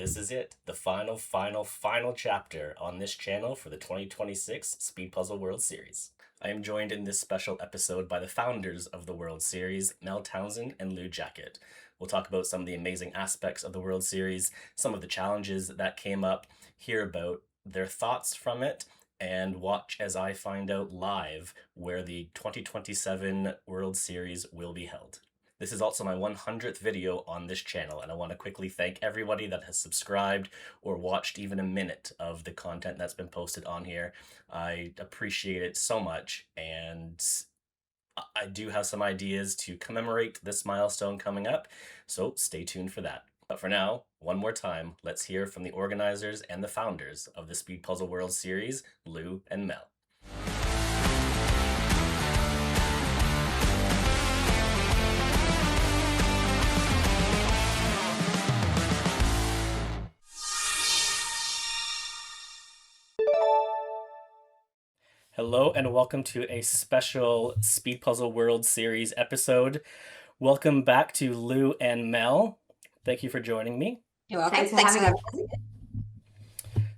This is it, the final chapter on this channel for the 2026 Speed Puzzle World Series. I am joined in this special episode by the founders of the World Series, Mel Townsend and Lou Jackett. We'll talk about some of the amazing aspects of the World Series, some of the challenges that came up, hear about their thoughts from it, and watch as I find out live where the 2027 World Series will be held. This is also my 100th video on this channel, and I want to quickly thank everybody that has subscribed or watched even a minute of the content that's been posted on here. I appreciate it so much, and I do have some ideas to commemorate this milestone coming up, so stay tuned for that. But for now, one more time, let's hear from the organizers and the founders of the Speed Puzzle World Series, Lou and Mel. Hello and welcome to a special Speed Puzzle World Series episode. Welcome back to Lou and Mel. Thank you for joining me. You're welcome. Thanks for having us.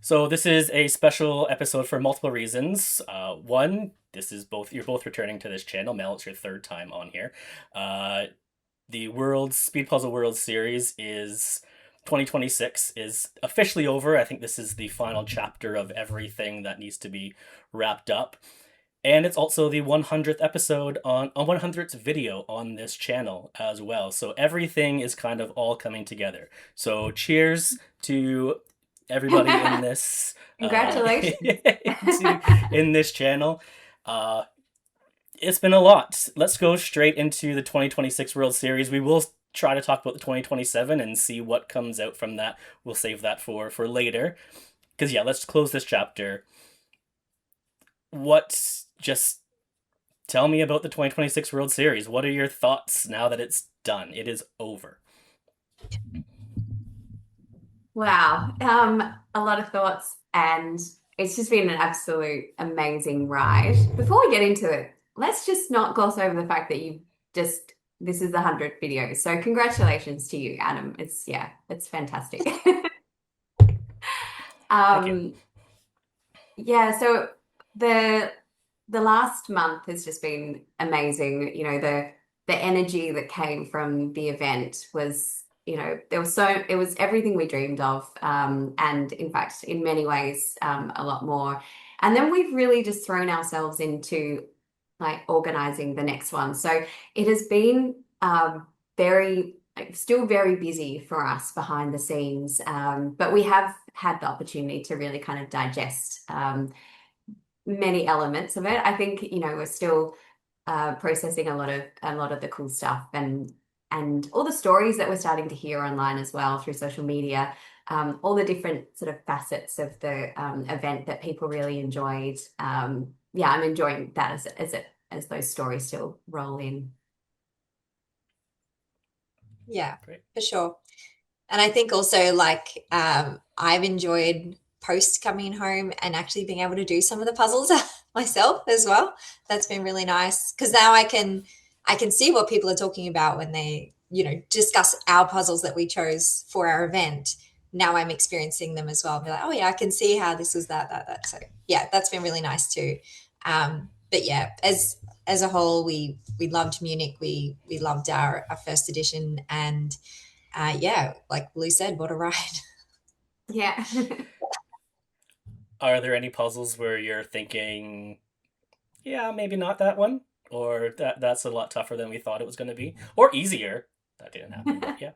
So this is a special episode for multiple reasons. One, you're both returning to this channel. Mel, it's your third time on here. The Speed Puzzle World Series 2026 is officially over. I think this is the final chapter of everything that needs to be wrapped up. And it's also the 100th episode on 100th video on this channel as well. So everything is kind of all coming together. So cheers to everybody in this. Congratulations. In this channel. It's been a lot. Let's go straight into the 2026 World Series. We will try to talk about the 2027 and see what comes out from that. We'll save that for later. Because let's close this chapter. Just tell me about the 2026 World Series. What are your thoughts now that it's done? It is over. Wow. A lot of thoughts, and it's just been an absolute amazing ride. Before we get into it, let's just not gloss over the fact that this is the 100th video. So congratulations to you, Adam. It's fantastic. Thank you. So the last month has just been amazing. You know, the energy that came from the event was, it was everything we dreamed of. And in fact, in many ways, a lot more. And then we've really just thrown ourselves into organizing the next one. So it has been still very busy for us behind the scenes. But we have had the opportunity to really kind of digest many elements of it. I think, we're still processing a lot of the cool stuff and all the stories that we're starting to hear online as well through social media, all the different sort of facets of the event that people really enjoyed. I'm enjoying that as those stories still roll in. Yeah, Great. For sure. And I think also I've enjoyed post coming home and actually being able to do some of the puzzles myself as well. That's been really nice because now I can see what people are talking about when they, discuss our puzzles that we chose for our event. Now I'm experiencing them as well. I'll be like, oh yeah, I can see how this was that. So yeah, that's been really nice too. But yeah, as a whole, we loved Munich. We loved our first edition, and like Lou said, what a ride. Yeah. Are there any puzzles where you're thinking, maybe not that one, or that's a lot tougher than we thought it was going to be, or easier? That didn't happen, but yeah.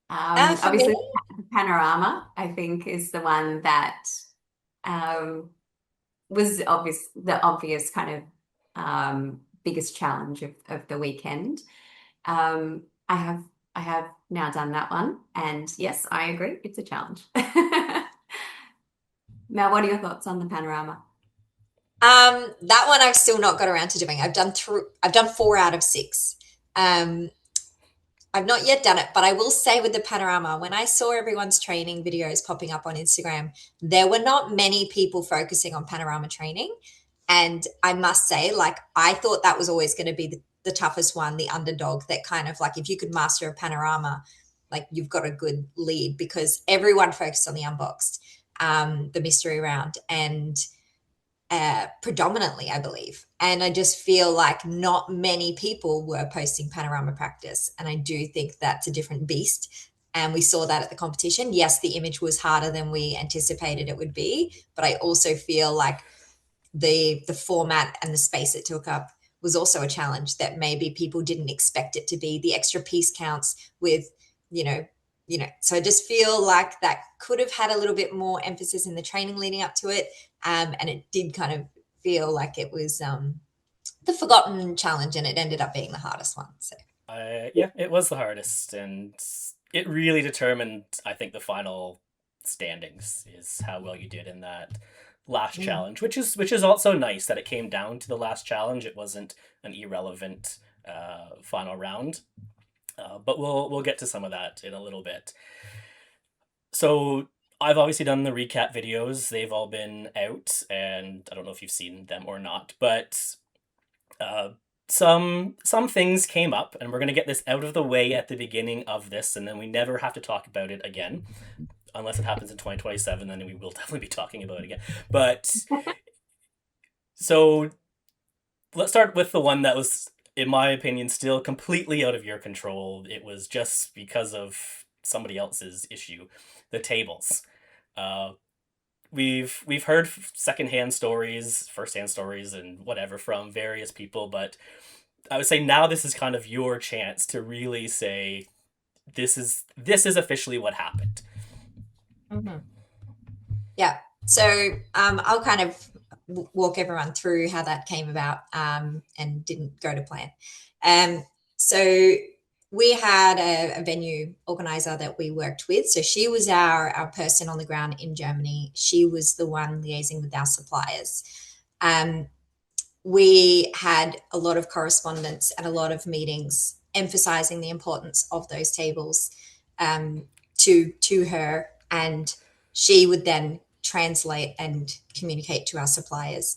Obviously, the panorama, I think, is the one that was the obvious kind of biggest challenge of the weekend. I have now done that one, and yes, I agree, it's a challenge. Mel, what are your thoughts on the panorama? That one I've still not got around to doing. I've done 4 out of 6. I've not yet done it, but I will say with the panorama, when I saw everyone's training videos popping up on Instagram, there were not many people focusing on panorama training. And I must say, I thought that was always going to be the toughest one, the underdog, that kind of if you could master a panorama, like you've got a good lead, because everyone focused on the unboxed, the mystery round, and predominantly, I believe. And I just feel like not many people were posting panorama practice. And I do think that's a different beast. And we saw that at the competition. Yes, the image was harder than we anticipated it would be, but I also feel like the format and the space it took up was also a challenge that maybe people didn't expect it to be. The extra piece counts with, you know, so I just feel like that could have had a little bit more emphasis in the training leading up to it. And it did kind of feel like it was the forgotten challenge, and it ended up being the hardest one. So Yeah, it was the hardest, and it really determined, I think, the final standings is how well you did in that last challenge, which is also nice that it came down to the last challenge. It wasn't an irrelevant final round. But we'll get to some of that in a little bit. So I've obviously done the recap videos. They've all been out, and I don't know if you've seen them or not, but some things came up, and we're gonna get this out of the way at the beginning of this, and then we never have to talk about it again, unless it happens in 2027. Then we will definitely be talking about it again. But so let's start with the one that was, in my opinion, still completely out of your control. It was just because of somebody else's issue, the tables. We've heard secondhand stories, firsthand stories, and whatever from various people, but I would say now this is kind of your chance to really say this is officially what happened. Yeah. So I'll kind of walk everyone through how that came about, and didn't go to plan. So we had a venue organizer that we worked with. So she was our person on the ground in Germany. She was the one liaising with our suppliers. We had a lot of correspondence and a lot of meetings emphasizing the importance of those tables to her, and she would then translate and communicate to our suppliers.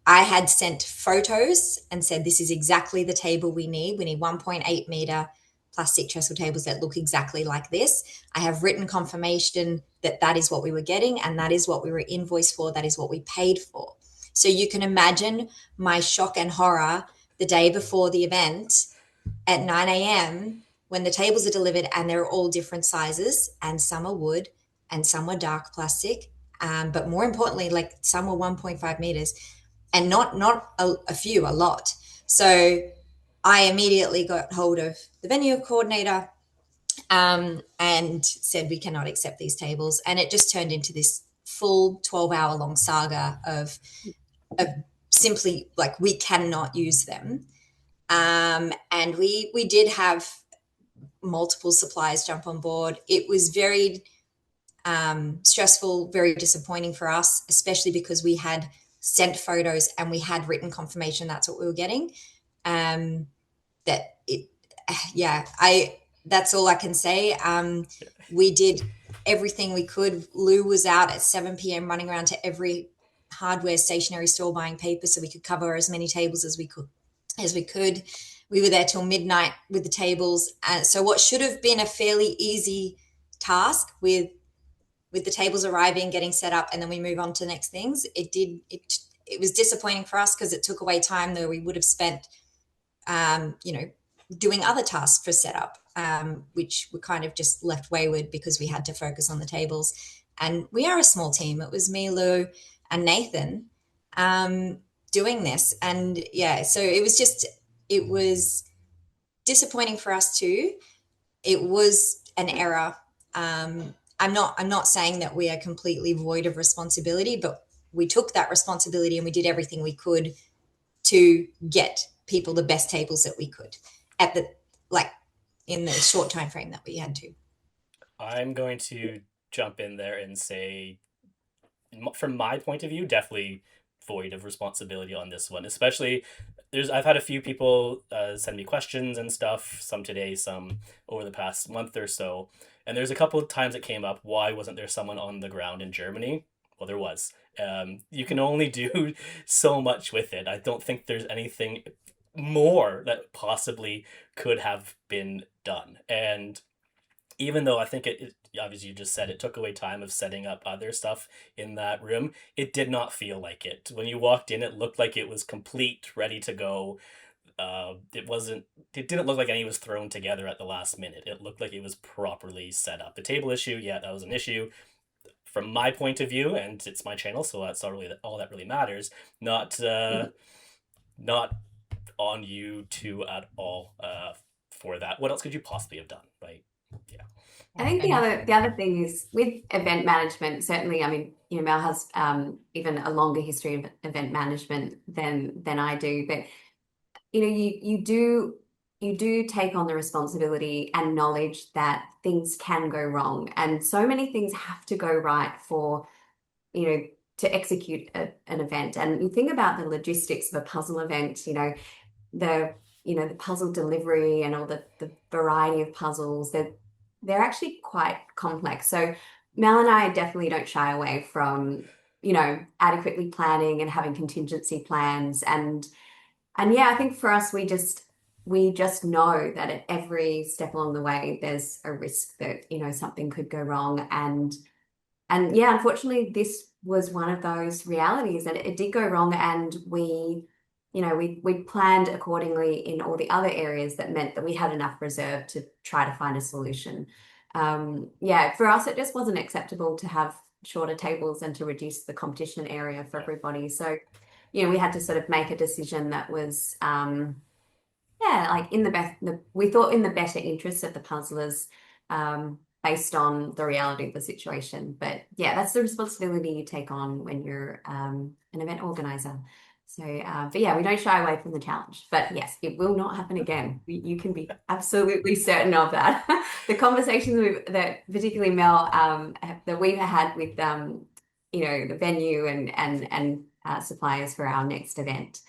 I had sent photos and said, this is exactly the table we need. We need 1.8 meter plastic trestle tables that look exactly like this. I have written confirmation that that is what we were getting, and that is what we were invoiced for. That is what we paid for. So you can imagine my shock and horror the day before the event at 9 a.m. when the tables are delivered, and they're all different sizes, and some are wood and some were dark plastic. But more importantly, like some were 1.5 meters, and not a few, a lot. So I immediately got hold of the venue coordinator and said, we cannot accept these tables. And it just turned into this full 12-hour long saga of simply like, we cannot use them. And we did have multiple suppliers jump on board. It was very stressful, very disappointing for us, especially because we had sent photos and we had written confirmation that's what we were getting. That's all I can say. We did everything we could. Lou was out at 7 p.m. running around to every hardware stationery store buying paper so we could cover as many tables as we could. We were there till midnight with the tables. So what should have been a fairly easy task with the tables arriving, getting set up, and then we move on to the next things, it was disappointing for us because it took away time that we would have spent doing other tasks for setup, which were kind of just left wayward because we had to focus on the tables. And we are a small team. It was me, Lou, and Nathan doing this. And yeah, so it was disappointing for us too. It was an error. I'm not saying that we are completely void of responsibility, but we took that responsibility and we did everything we could to get people the best tables that we could in the short time frame that we had to. I'm going to jump in there and say, from my point of view, definitely void of responsibility on this one. Especially, I've had a few people send me questions and stuff, some today, some over the past month or so, and there's a couple of times it came up, why wasn't there someone on the ground in Germany? Well, there was. You can only do so much with it. I don't think there's anything more that possibly could have been done. And even though I think obviously you just said it took away time of setting up other stuff in that room, it did not feel like it. When you walked in, it looked like it was complete, ready to go. It wasn't. It didn't look like any was thrown together at the last minute. It looked like it was properly set up. The table issue, yeah, that was an issue from my point of view, and it's my channel, so that's not really all that really matters. Not not on you two at all for that. What else could you possibly have done? Right? Yeah. I think the other thing is with event management, certainly, I mean, Mel has even a longer history of event management than I do, but you do take on the responsibility and knowledge that things can go wrong, and so many things have to go right for to execute an event. And you think about the logistics of a puzzle event, the the puzzle delivery and all the variety of puzzles. They're actually quite complex. So Mel and I definitely don't shy away from adequately planning and having contingency plans. And yeah, I think for us, we just know that at every step along the way there's a risk that something could go wrong. And yeah, unfortunately, this was one of those realities, and it did go wrong. And we planned accordingly in all the other areas that meant that we had enough reserve to try to find a solution. Yeah, for us, it just wasn't acceptable to have shorter tables and to reduce the competition area for everybody. So, we had to sort of make a decision that was, yeah, like we thought in the better interests of the puzzlers, based on the reality of the situation. But yeah, that's the responsibility you take on when you're an event organizer. So, but yeah, we don't shy away from the challenge. But yes, it will not happen again. You can be absolutely certain of that. The conversations that particularly Mel that we've had with the venue and suppliers for our next event,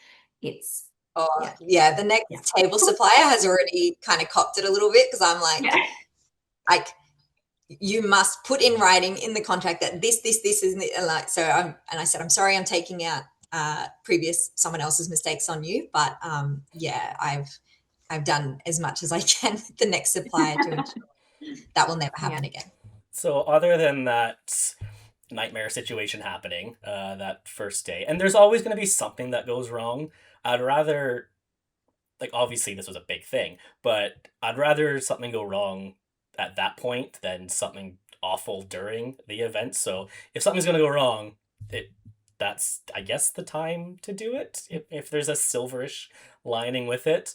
it's Oh, yeah, the next yeah. table supplier has already kind of copped it a little bit because I'm like, you must put in writing in the contract that this isn't like. So I said, I'm sorry, I'm taking out someone else's mistakes on you, but yeah, I've done as much as I can with the next supplier to ensure that will never happen again. So other than that nightmare situation happening that first day, and there's always going to be something that goes wrong. I'd rather, like, obviously this was a big thing, but I'd rather something go wrong at that point than something awful during the event. So if something's going to go wrong, that's, I guess, the time to do it, if there's a silverish lining with it.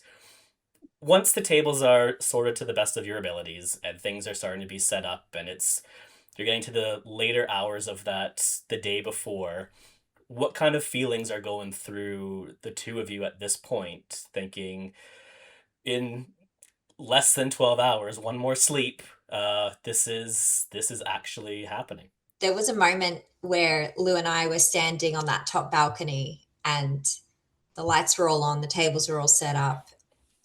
Once the tables are sorted to the best of your abilities and things are starting to be set up and you're getting to the later hours of the day before, what kind of feelings are going through the two of you at this point, thinking in less than 12 hours, one more sleep, this is actually happening? There was a moment where Lou and I were standing on that top balcony and the lights were all on, the tables were all set up,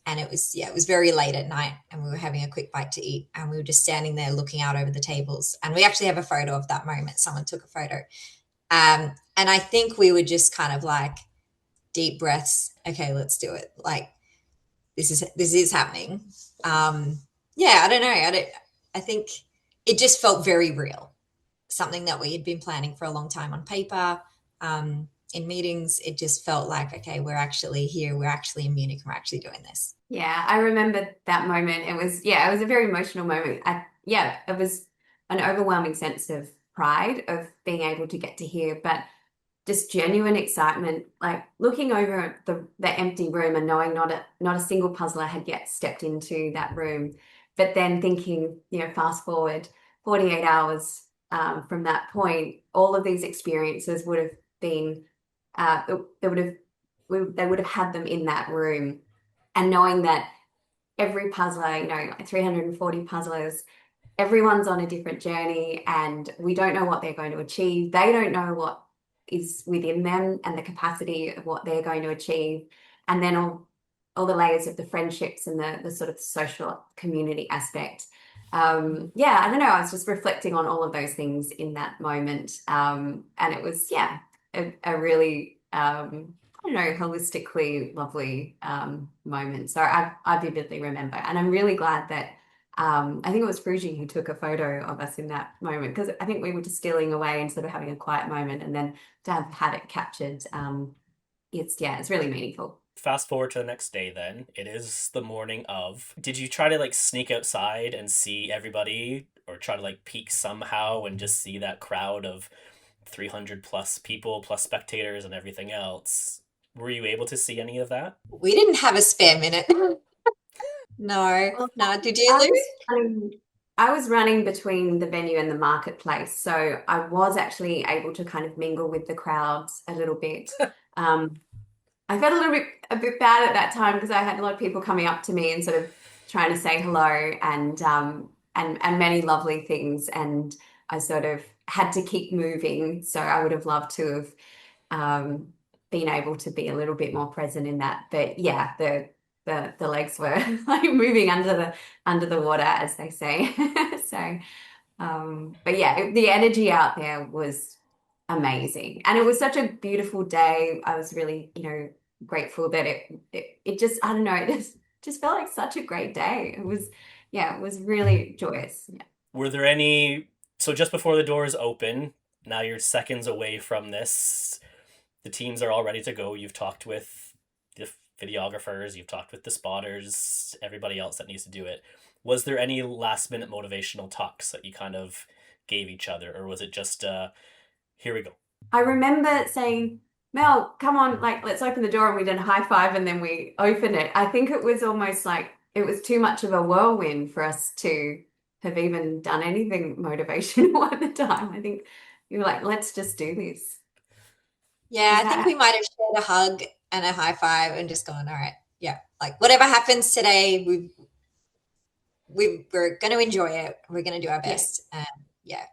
and it was very late at night and we were having a quick bite to eat and we were just standing there looking out over the tables. And we actually have a photo of that moment. Someone took a photo. And I think we were just kind of like, deep breaths. Okay, let's do it. Like, this is happening. Yeah, I don't know. I think it just felt very real. Something that we had been planning for a long time on paper, in meetings. It just felt like, okay, we're actually here. We're actually in Munich. We're actually doing this. Yeah, I remember that moment. It was a very emotional moment. It was an overwhelming sense of pride of being able to get to here, but just genuine excitement, like looking over the empty room and knowing not a single puzzler had yet stepped into that room. But then thinking, fast forward 48 hours from that point, all of these experiences would have been, they would have had them in that room. And knowing that every puzzler, 340 puzzlers, everyone's on a different journey and we don't know what they're going to achieve. They don't know what is within them and the capacity of what they're going to achieve. And then all the layers of the friendships and the sort of social community aspect. I don't know. I was just reflecting on all of those things in that moment. And it was, a really I don't know, holistically lovely moment. So I vividly remember, and I'm really glad that I think it was Fuji who took a photo of us in that moment because I think we were just stealing away and sort of having a quiet moment, and then to have had it captured, it's really meaningful. Fast forward to the next day, then it is the morning of. Did you try to like sneak outside and see everybody, or try to like peek somehow and just see that crowd of 300 plus people plus spectators and everything else? Were you able to see any of that? We didn't have a spare minute. No, Well, no. Did you, I Lou? was I was running between the venue and the marketplace, so I was actually able to kind of mingle with the crowds a little bit. Um, I felt a bit bad at that time because I had a lot of people coming up to me and sort of trying to say hello and many lovely things, and I sort of had to keep moving. So I would have loved to have been able to be a little bit more present in that. But yeah, the legs were like moving under the water, as they say. So, but yeah, the energy out there was amazing, and it was such a beautiful day. I was really, grateful that it just, I don't know, it just felt like such a great day. It was, yeah, it was really joyous. Yeah. Were there any? So just before the doors open, now you're seconds away from this. The teams are all ready to go. You've talked with the videographers, you've talked with the spotters, everybody else that needs to do it. Was there any last minute motivational talks that you kind of gave each other, or was it just here we go? I remember saying, Mel, come on, like, let's open the door. And we did a high five and then we opened it. I think it was almost like it was too much of a whirlwind for us to have even done anything motivational at the time. I think you were like, let's just do this. Yeah, Is I think that we might have shared a hug and a high five and just gone, all right, yeah, like whatever happens today, we're going to enjoy it. We're going to do our yeah. best. Yeah.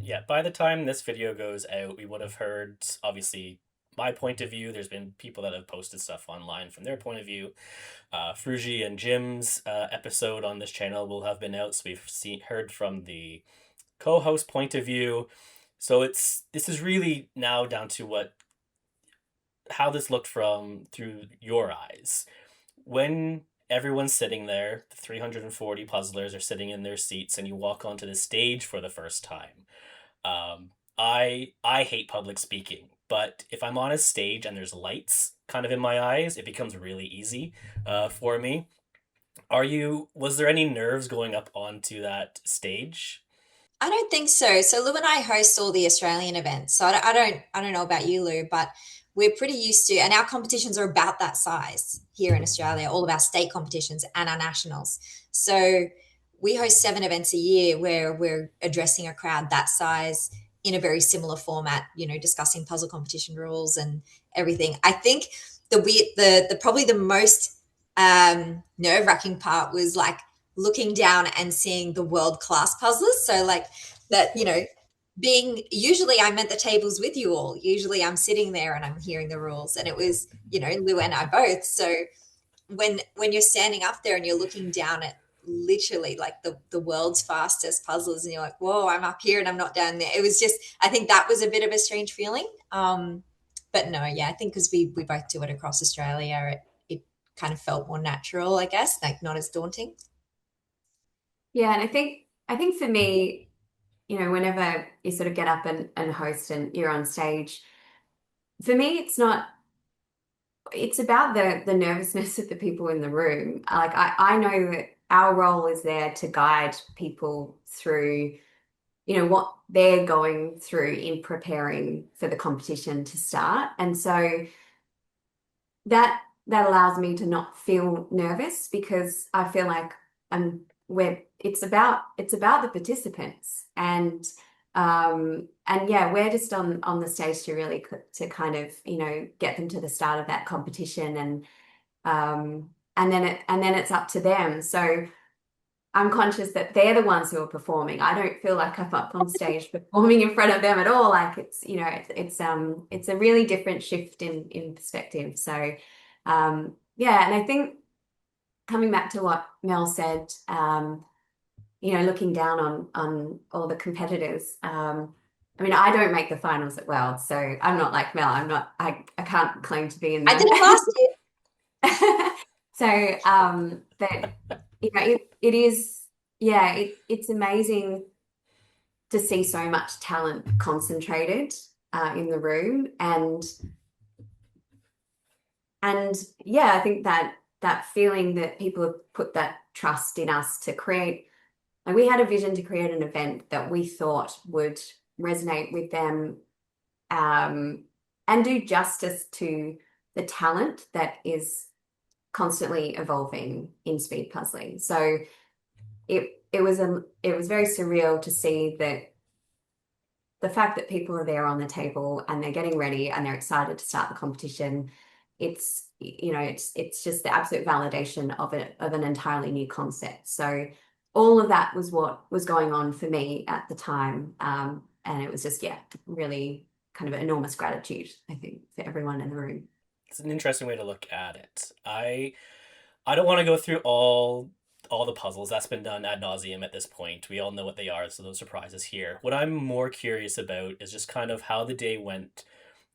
Yeah, by the time this video goes out, we would have heard, obviously, my point of view. There's been people that have posted stuff online from their point of view. Fruji and Jim's episode on this channel will have been out, so heard from the co-host point of view. So this is really now down to how this looked from through your eyes. When everyone's sitting there, the 340 puzzlers are sitting in their seats, and you walk onto the stage for the first time. I hate public speaking, but if I'm on a stage and there's lights kind of in my eyes, it becomes really easy for me. Was there any nerves going up onto that stage? I don't think so. So Lou and I host all the Australian events. So I don't know about you, Lou, but we're pretty used to, and our competitions are about that size here in Australia, all of our state competitions and our nationals. So we host 7 events a year where we're addressing a crowd that size in a very similar format, discussing puzzle competition rules and everything. I think the probably the most nerve-wracking part was like looking down and seeing the world-class puzzlers. So like that, being usually I'm at the tables with you all. Usually I'm sitting there and I'm hearing the rules. And it was, Lou and I both. So when you're standing up there and you're looking down at literally like the world's fastest puzzlers and you're like, whoa, I'm up here and I'm not down there. It was just, I think that was a bit of a strange feeling. But no, yeah, I think because we both do it across Australia, it kind of felt more natural, I guess, like not as daunting. Yeah, and I think for me, whenever you sort of get up and host and you're on stage, for me it's about the nervousness of the people in the room. Like I know that our role is there to guide people through, what they're going through in preparing for the competition to start. And so that allows me to not feel nervous because I feel like it's about the participants and yeah, we're just on the stage to really to kind of get them to the start of that competition and then it's up to them. So I'm conscious that they're the ones who are performing. I don't feel like I'm up on stage performing in front of them at all. Like it's a really different shift in perspective. So yeah, and I think coming back to what Mel said, looking down on all the competitors, I mean, I don't make the finals at World, so I'm not like Mel. I can't claim to be in I there. did it last year. So, but it is, yeah, it's amazing to see so much talent concentrated in the room, and yeah, I think that feeling that people have put that trust in us to create, and we had a vision to create an event that we thought would resonate with them, and do justice to the talent that is constantly evolving in speed puzzling. So it was very surreal to see that the fact that people are there on the table and they're getting ready and they're excited to start the competition. It's just the absolute validation of an entirely new concept. So all of that was what was going on for me at the time, and it was just, yeah, really kind of enormous gratitude, I think, for everyone in the room. It's an interesting way to look at it. I don't want to go through all the puzzles. That's been done ad nauseum at this point. We all know what they are, so no surprises here. What I'm more curious about is just kind of how the day went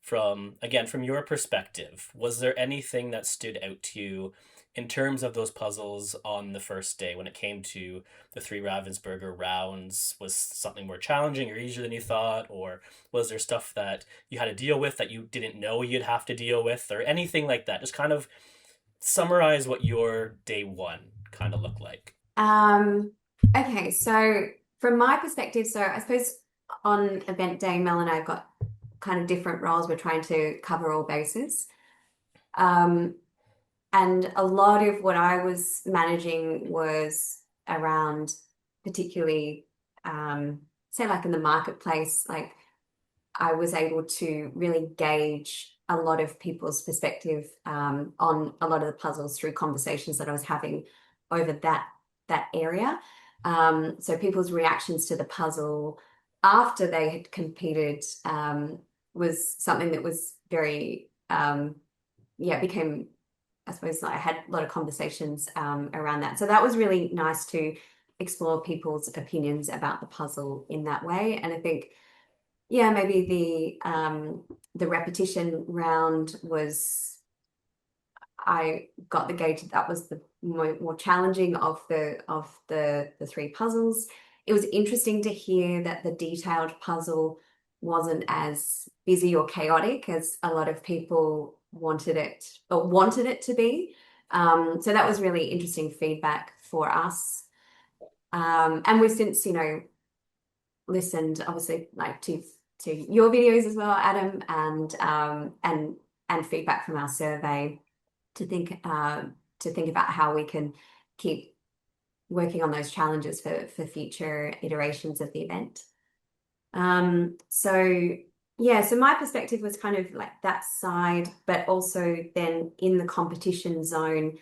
from, again, from your perspective. Was there anything that stood out to you in terms of those puzzles on the first day when it came to the three Ravensburger rounds? Was something more challenging or easier than you thought? Or was there stuff that you had to deal with that you didn't know you'd have to deal with, or anything like that? Just kind of summarize what your day one kind of looked like. Okay, so from my perspective, so I suppose on event day, Mel and I have got kind of different roles. We're trying to cover all bases. And a lot of what I was managing was around, particularly, say like in the marketplace, like I was able to really gauge a lot of people's perspective on a lot of the puzzles through conversations that I was having over that area. So people's reactions to the puzzle after they had competed was something that was very, yeah, became, I suppose, I had a lot of conversations around that. So that was really nice to explore people's opinions about the puzzle in that way. And I think, yeah, maybe the repetition round was, I got the gauge that was the more challenging of the three puzzles. It was interesting to hear that the detailed puzzle wasn't as busy or chaotic as a lot of people wanted it to be. So that was really interesting feedback for us. And we've since, listened obviously like to your videos as well, Adam, and feedback from our survey to think about how we can keep working on those challenges for future iterations of the event. So yeah, so my perspective was kind of like that side, but also then in the competition zone,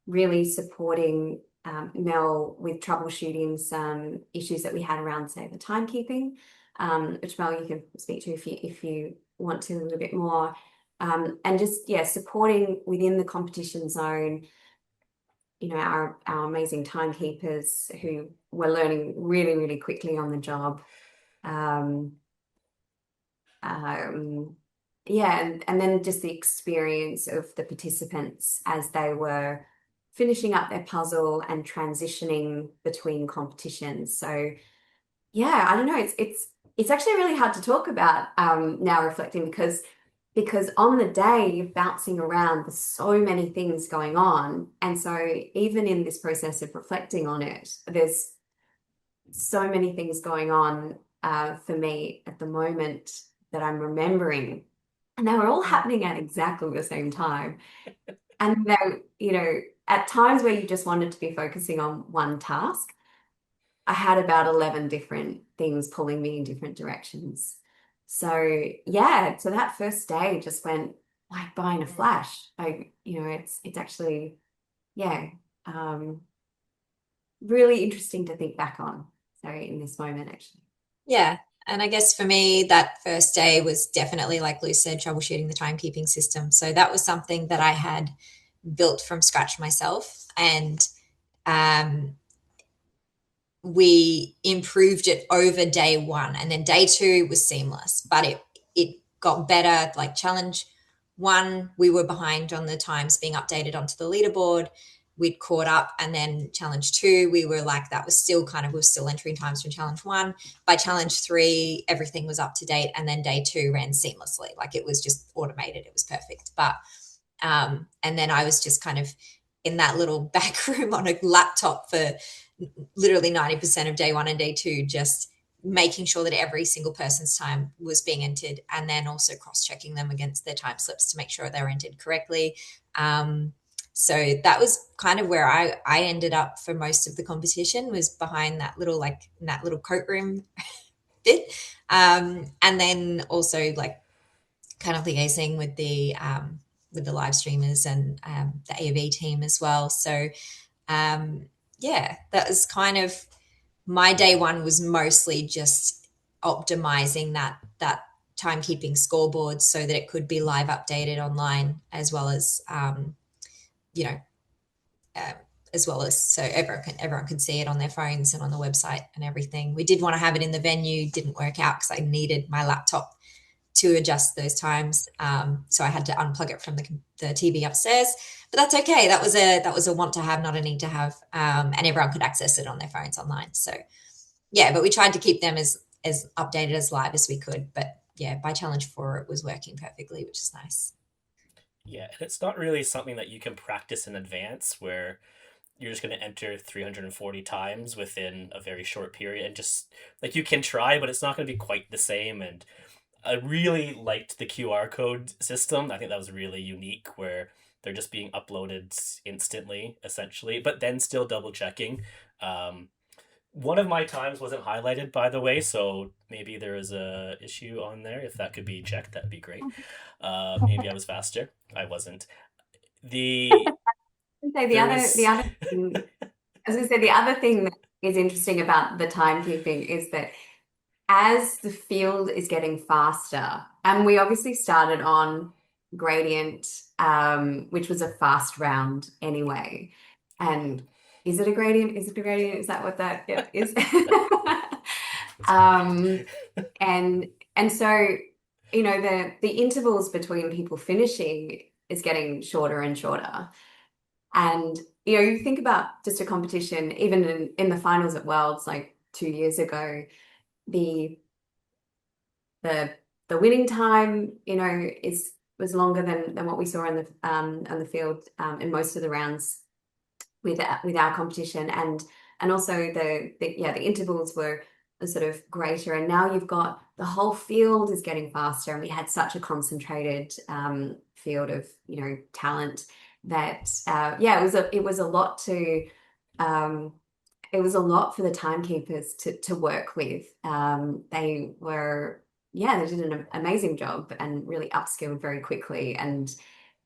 really supporting Mel with troubleshooting some issues that we had around, say, the timekeeping, which Mel, you can speak to if you want to a little bit more. And just, yeah, supporting within the competition zone, our amazing timekeepers who were learning really, really quickly on the job. Yeah, and then just the experience of the participants as they were finishing up their puzzle and transitioning between competitions. So yeah, I don't know. It's actually really hard to talk about now reflecting because on the day you're bouncing around, there's so many things going on. And so even in this process of reflecting on it, there's so many things going on for me at the moment that I'm remembering. And they were all happening at exactly the same time. And they, at times where you just wanted to be focusing on one task, I had about 11 different things pulling me in different directions. So yeah, so that first day just went like by in a flash. It's actually, yeah, really interesting to think back on. So in this moment, actually. Yeah. And I guess for me, that first day was definitely, like Lou said, troubleshooting the timekeeping system. So that was something that I had built from scratch myself. And we improved it over day one, and then day two was seamless, but it got better. Like challenge one, we were behind on the times being updated onto the leaderboard. We'd caught up, and then challenge two, we were like, that was still kind of, we were still entering times from challenge one. By challenge three, everything was up to date, and then day two ran seamlessly. Like it was just automated. It was perfect. But and then I was just kind of in that little back room on a laptop for literally 90% of day one and day two, just making sure that every single person's time was being entered, and then also cross-checking them against their time slips to make sure they were entered correctly. So that was kind of where I ended up for most of the competition, was behind that little, like in that little coat room bit. And then also like kind of liaising with the live streamers and the AV team as well. So yeah, that was kind of my day one, was mostly just optimizing that timekeeping scoreboard so that it could be live updated online, as well as you know, as well as so everyone could see it on their phones and on the website and everything. We did want to have it in the venue, didn't work out because I needed my laptop to adjust those times, so I had to unplug it from the TV upstairs. But that's okay. That was a want to have, not a need to have, and everyone could access it on their phones online. So yeah, but we tried to keep them as updated as live as we could. But yeah, by challenge 4, it was working perfectly, which is nice. Yeah, and it's not really something that you can practice in advance, where you're just going to enter 340 times within a very short period, and just like you can try, but it's not going to be quite the same. And I really liked the QR code system. I think that was really unique, where they're just being uploaded instantly, essentially, but then still double checking. One of my times wasn't highlighted, by the way, so maybe there is a issue on there. If that could be checked, that'd be great. Maybe I was faster. I wasn't. The So the other thing, I was going to say, the other thing that is interesting about the timekeeping is that as the field is getting faster, and we obviously started on gradient, which was a fast round anyway. And is it a gradient? Is it a gradient? Is that what that is? And so, you know, the intervals between people finishing is getting shorter and shorter. And, you know, you think about just a competition, even in the finals at Worlds like 2 years ago, the winning time, you know, was longer than what we saw on the field in most of the rounds with our competition, and also the intervals were sort of greater, and now you've got the whole field is getting faster, and we had such a concentrated field of, you know, talent that it was a lot to it was a lot for the timekeepers to work with. They did an amazing job and really upskilled very quickly. And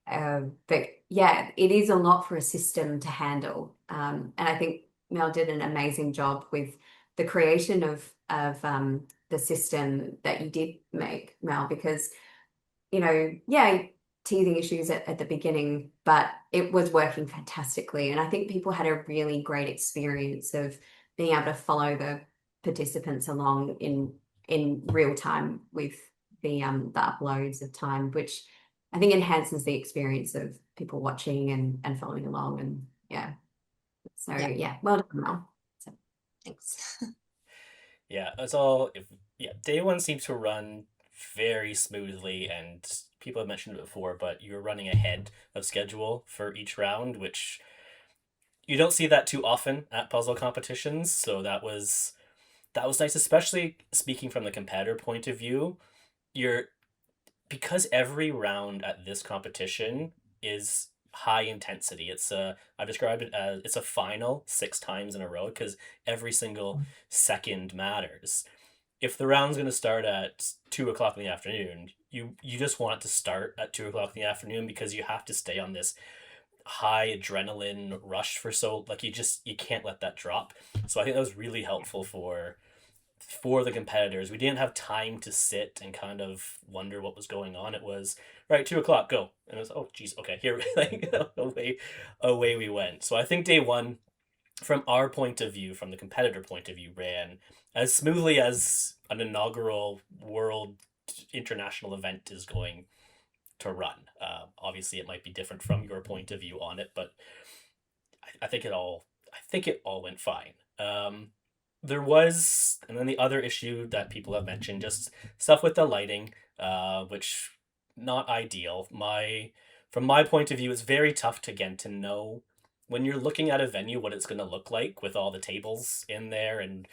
but yeah, it is a lot for a system to handle. And I think Mel did an amazing job with the creation of the system that you did make, Mel, because, you know, yeah, teething issues at the beginning, but it was working fantastically. And I think people had a really great experience of being able to follow the participants along in real time with the uploads of time, which I think enhances the experience of people watching and following along. And yeah, so yeah, well done, Mel. So, thanks. Yeah, day one seems to run very smoothly, and people have mentioned it before, but you're running ahead of schedule for each round, which you don't see that too often at puzzle competitions. So that was nice, especially speaking from the competitor point of view. Because every round at this competition is high intensity. I've described it as it's a final 6 times in a row, because every single second matters. If the round's going to start at 2 o'clock in the afternoon, you just want it to start at 2 o'clock in the afternoon, because you have to stay on this high adrenaline rush for you can't let that drop. So I think that was really helpful for the competitors. We didn't have time to sit and kind of wonder what was going on. It was right, 2 o'clock, go, and it was, oh geez, okay, here, like away we went. So I think day one from our point of view, from the competitor point of view, ran as smoothly as an inaugural world international event is going to run. Obviously, it might be different from your point of view on it, but I think it all went fine. There was, and then the other issue that people have mentioned, just stuff with the lighting, which not ideal. From my point of view, it's very tough to again to know when you're looking at a venue what it's going to look like with all the tables in there and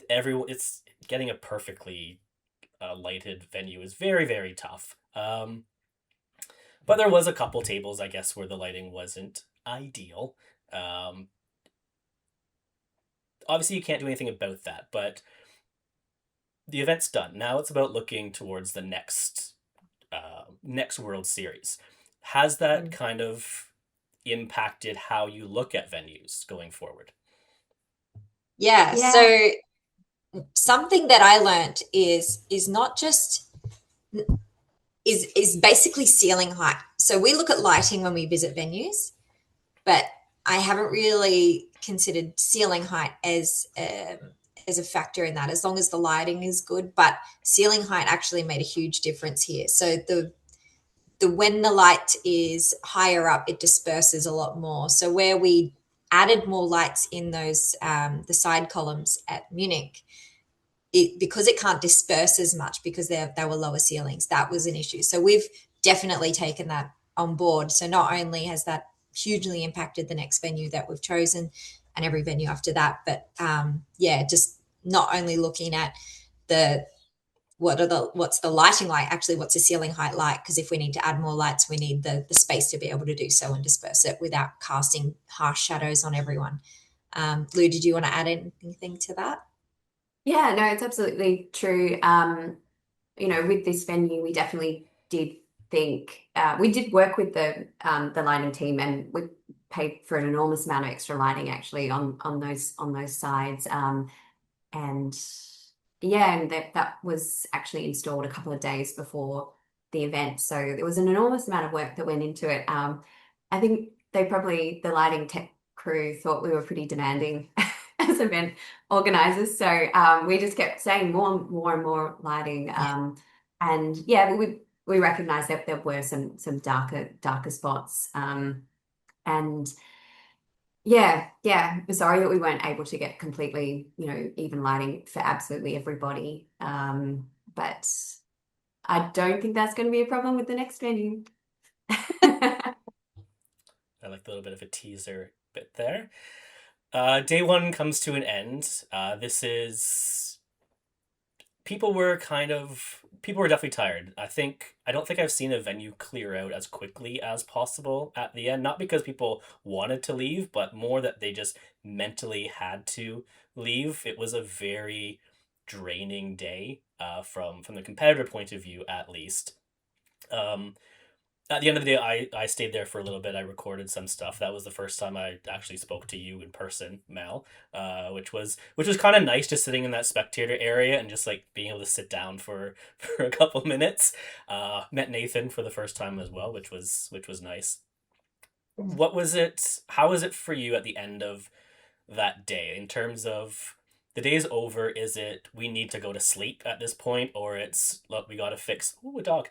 everyone. It's getting a perfectly lighted venue is very very tough. But there was a couple tables, I guess, where the lighting wasn't ideal. Um, Obviously, you can't do anything about that, but the event's done. Now it's about looking towards the next World Series. Has that kind of impacted how you look at venues going forward? Yeah. Yeah. So something that I learned is not just is basically ceiling height. So we look at lighting when we visit venues, but I haven't really considered ceiling height as a factor in that. As long as the lighting is good, but ceiling height actually made a huge difference here. So the when the light is higher up, it disperses a lot more. So where we added more lights in those the side columns at Munich, because it can't disperse as much because they were lower ceilings, that was an issue. So we've definitely taken that on board. So not only has that hugely impacted the next venue that we've chosen and every venue after that, but just not only looking at the what's the lighting like, actually what's the ceiling height like, because if we need to add more lights, we need the space to be able to do so and disperse it without casting harsh shadows on everyone. Lou, did you want to add anything to that? Yeah, no, it's absolutely true. With this venue, we definitely did think we did work with the lighting team, and we paid for an enormous amount of extra lighting actually on those sides. And yeah, and that was actually installed a couple of days before the event, so it was an enormous amount of work that went into it. I think the lighting tech crew thought we were pretty demanding as event organizers. So we just kept saying more and more lighting. And yeah, we recognized that there were some darker spots. And yeah, sorry that we weren't able to get completely, even lighting for absolutely everybody. But I don't think that's going to be a problem with the next venue. I like a little bit of a teaser bit there. Day one comes to an end. This is people were definitely tired. I don't think I've seen a venue clear out as quickly as possible at the end. Not because people wanted to leave, but more that they just mentally had to leave. It was a very draining day, from the competitor point of view, at least. Um, at the end of the day, I stayed there for a little bit. I recorded some stuff. That was the first time I actually spoke to you in person, Mel, which was kind of nice, just sitting in that spectator area and just like being able to sit down for for a couple minutes. Met Nathan for the first time as well, which was nice. What was it? How was it for you at the end of that day in terms of the day's over? Is it we need to go to sleep at this point, or it's look, we gotta fix a dog,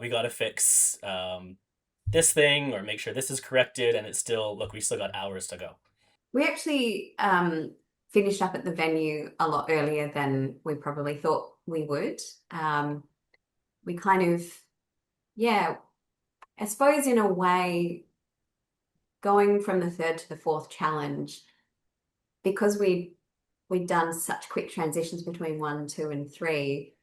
we gotta fix this thing or make sure this is corrected, and it's still look, we still got hours to go. We actually finished up at the venue a lot earlier than we probably thought we would. We kind of, yeah, I suppose in a way, going from the third to the fourth challenge, because we'd done such quick transitions between one, two, and three,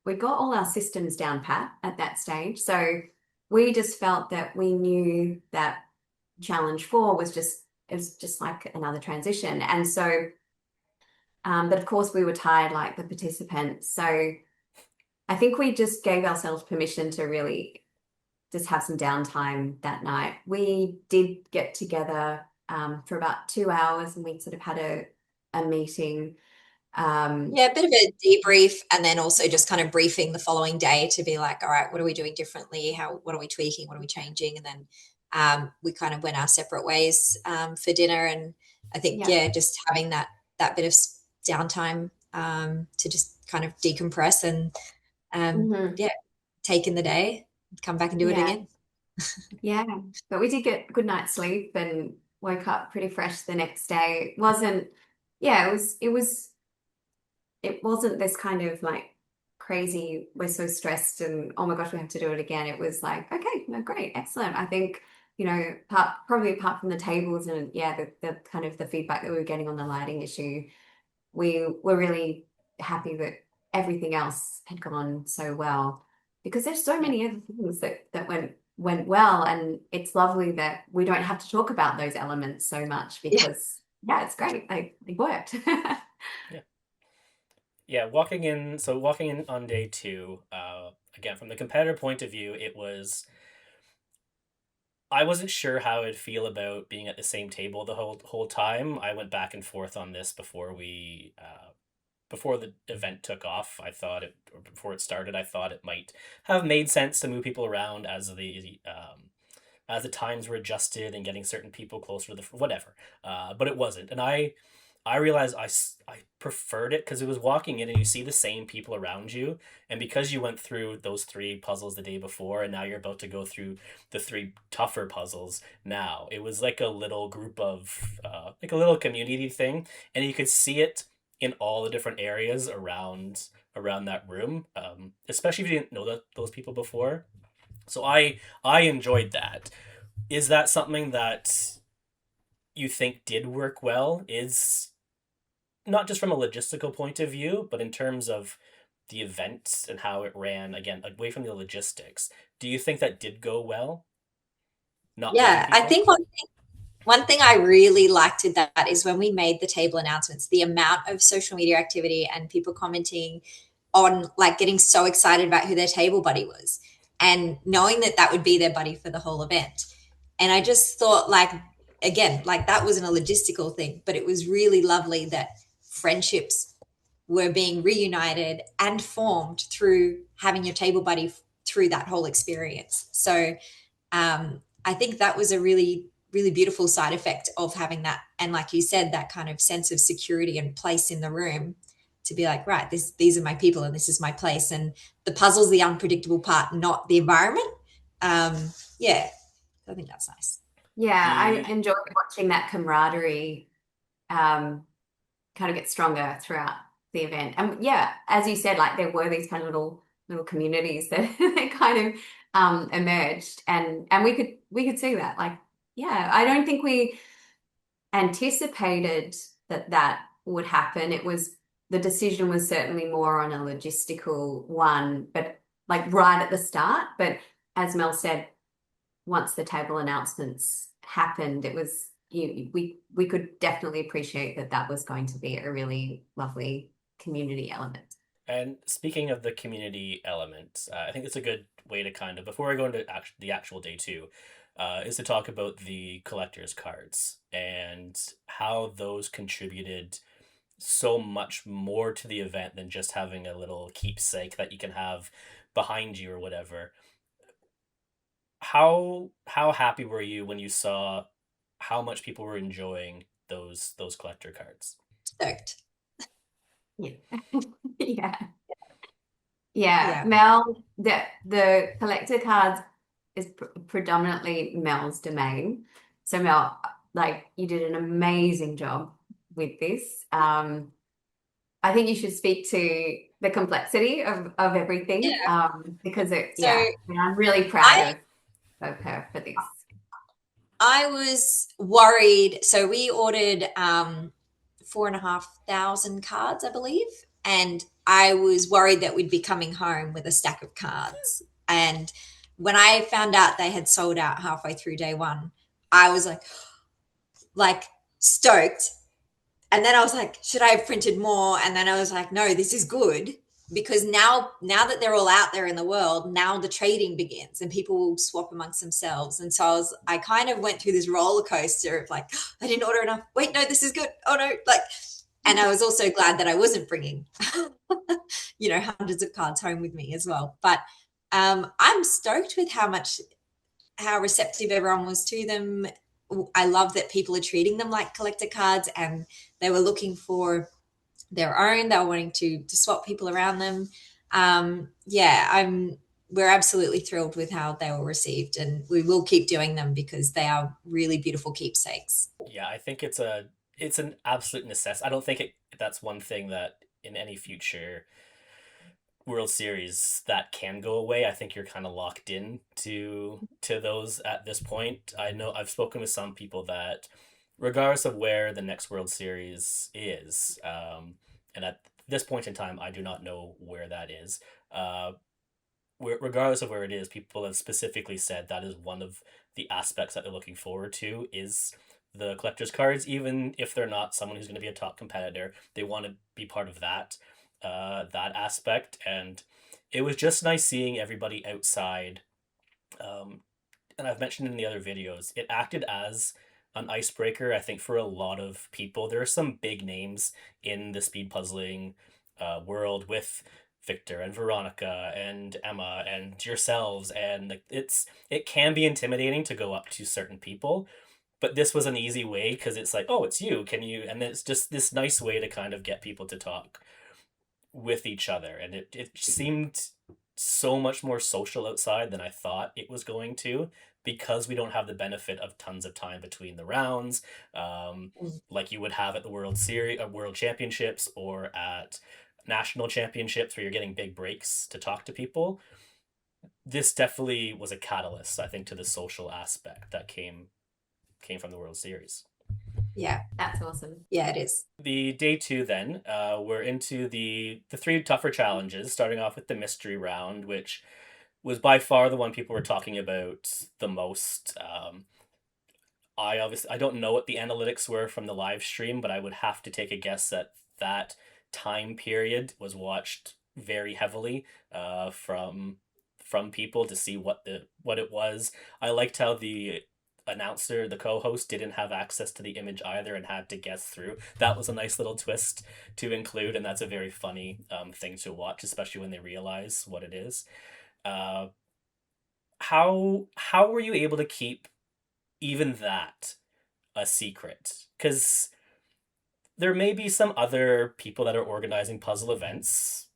we got all our systems down pat at that stage. So we just felt that we knew that challenge four was just like another transition. And so, but of course we were tired like the participants. So I think we just gave ourselves permission to really just have some downtime that night. We did get together for about 2 hours, and we sort of had a meeting. Yeah, a bit of a debrief, and then also just kind of briefing the following day to be like, all right, what are we doing differently? What are we tweaking? What are we changing? And then we kind of went our separate ways for dinner, I think, Yeah. yeah, just having that bit of downtime to just kind of decompress and Hmm. yeah, take in the day, come back and do it Yeah. again. Yeah. But we did get good night's sleep and woke up pretty fresh the next day. It wasn't, yeah, it wasn't this kind of like crazy, we're so stressed and oh my gosh, we have to do it again. It was like, okay, no, great, excellent. I think, probably apart from the tables and yeah, the kind of the feedback that we were getting on the lighting issue, we were really happy that everything else had gone so well because there's so Yeah. many other things that went well, and it's lovely that we don't have to talk about those elements so much Yeah. because yeah, it's great. They worked. Yeah. Yeah, walking in on day two, again, from the competitor point of view, I wasn't sure how I'd feel about being at the same table the whole time. I went back and forth on this before the event took off. Or before it started, I thought it might have made sense to move people around as the times were adjusted and getting certain people closer to the whatever. But it wasn't, and I realized I preferred it because it was walking in and you see the same people around you, and because you went through those three puzzles the day before, and now you're about to go through the three tougher puzzles. Now it was like a little group of like a little community thing, and you could see it in all the different areas around that room, especially if you didn't know those people before. So I enjoyed that. Is that something that you think did work well? Is not just from a logistical point of view, but in terms of the event and how it ran, again, away from the logistics, do you think that did go well? Not moving Yeah, I people? think one thing I really liked with that is when we made the table announcements, the amount of social media activity and people commenting on like getting so excited about who their table buddy was and knowing that that would be their buddy for the whole event. And I just thought, like, again, like that wasn't a logistical thing, but it was really lovely that friendships were being reunited and formed through having your table buddy through that whole experience. So I think that was a really, really beautiful side effect of having that. And like you said, that kind of sense of security and place in the room to be like, right, these are my people and this is my place. And the puzzle's the unpredictable part, not the environment. Yeah, I think that's nice. Yeah, I The enjoyed watching that camaraderie um, kind of get stronger throughout the event. And yeah, as you said, like there were these kind of little communities that that kind of emerged, and we could see that. Like, yeah, I don't think we anticipated that would happen. It was the decision was certainly more on a logistical one, but like right at the start. But as Mel said, once the table announcements happened, it was we could definitely appreciate that that was going to be a really lovely community element. and speaking of the community element, I think it's a good way to kind of before I go into the actual day two, is to talk about the collector's cards and how those contributed so much more to the event than just having a little keepsake that you can have behind you or whatever. How happy were you when you saw how much people were enjoying those collector cards? Stoked. Yeah. Yeah. Yeah. Yeah. Mel, the collector cards is predominantly Mel's domain. So Mel, like you did an amazing job with this. I think you should speak to the complexity of everything Yeah. because So yeah, and I'm really proud I of her for this. I was worried. So we ordered 4,500 cards, I believe. And I was worried that we'd be coming home with a stack of cards. And when I found out they had sold out halfway through day one, I was like stoked. And then I was like, should I have printed more? And then I was like, no, this is good because now that they're all out there in the world, now the trading begins and people will swap amongst themselves. And so I kind of went through this roller coaster of like, I didn't order enough. Wait, no, this is good. Oh no, like, and I was also glad that I wasn't bringing, hundreds of cards home with me as well. But I'm stoked with how receptive everyone was to them. I love that people are treating them like collector cards, and they were looking for their own. They were wanting to swap people around them. We're absolutely thrilled with how they were received, and we will keep doing them because they are really beautiful keepsakes. Yeah, I think it's an absolute necessity. I don't think that's one thing that in any future World Series that can go away. I think you're kind of locked in to those at this point. I know I've spoken with some people that regardless of where the next World Series is, and at this point in time, I do not know where that is. Uh, regardless of where it is, people have specifically said that is one of the aspects that they're looking forward to is the collector's cards. Even if they're not someone who's going to be a top competitor, they want to be part of that aspect. And it was just nice seeing everybody outside. Um, and I've mentioned in the other videos, it acted as an icebreaker, I think, for a lot of people. There are some big names in the speed puzzling world with Victor and Veronica and Emma and yourselves, and like it can be intimidating to go up to certain people, but this was an easy way because it's like, oh, it's you. Can you? And it's just this nice way to kind of get people to talk with each other, and it seemed so much more social outside than I thought it was going to because we don't have the benefit of tons of time between the rounds, like you would have at the World Series, World Championships, or at national championships where you're getting big breaks to talk to people. This definitely was a catalyst, I think, to the social aspect that came from the World Series. Yeah, That's awesome. yeah, it is. The day two, then, we're into the three tougher challenges, starting off with the mystery round, which was by far the one people were talking about the most. I don't know what the analytics were from the live stream, but I would have to take a guess that that time period was watched very heavily from people to see what it was. I liked how the announcer, the co-host, didn't have access to the image either and had to guess through. That was a nice little twist to include, and that's a very funny thing to watch, especially when they realize what it is. Uh, how were you able to keep even that a secret? Because there may be some other people that are organizing puzzle events,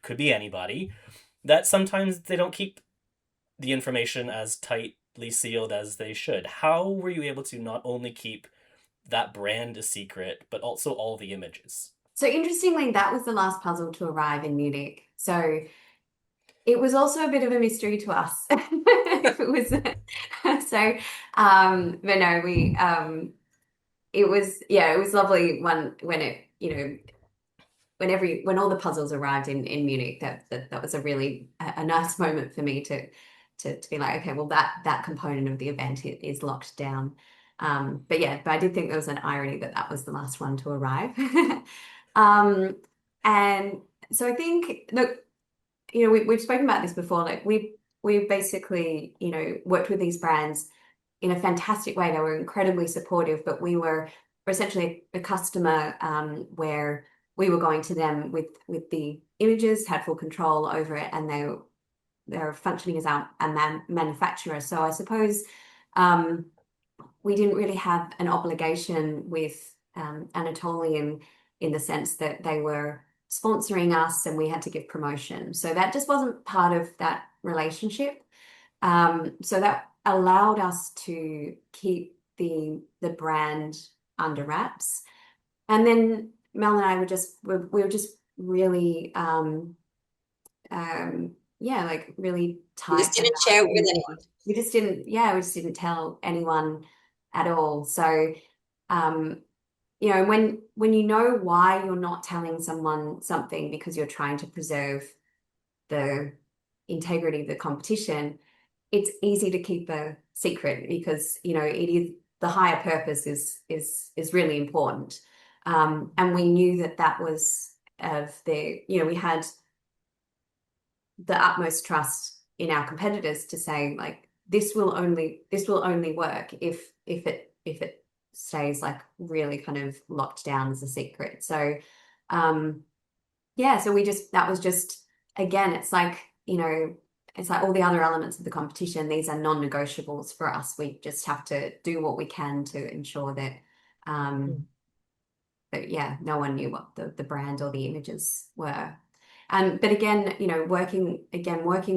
could be anybody, that sometimes they don't keep the information as tightly sealed as they should. How were you able to not only keep that brand a secret, but also all the images? So interestingly, that was the last puzzle to arrive in Munich. So it was also a bit of a mystery to us. If it was so, but no, it was, yeah, it was lovely when it, when all the puzzles arrived in Munich. That was a really a nice moment for me to be like, okay, well that component of the event is locked down. But yeah, but I did think there was an irony that that was the last one to arrive. And so I think, look, we've spoken about this before. Like we've basically, worked with these brands in a fantastic way. They were incredibly supportive, but we were essentially a customer, where we were going to them with the images, had full control over it, and they're functioning as a manufacturer. So I suppose we didn't really have an obligation with Anatolian in the sense that they were sponsoring us and we had to give promotion. So that just wasn't part of that relationship. So that allowed us to keep the brand under wraps. And then Mel and I we were just really yeah, like really tight. You just didn't share it with anyone. We just didn't tell anyone at all. So when you know why you're not telling someone something because you're trying to preserve the integrity of the competition, it's easy to keep a secret because it is the higher purpose is really important. And we knew that was we had the utmost trust in our competitors to say, like, this will only work if it stays like really kind of locked down as a secret. So so that was just, again, it's like, it's like all the other elements of the competition, these are non-negotiables for us. We just have to do what we can to ensure that, yeah, no one knew what the brand or the images were. But again, you know, working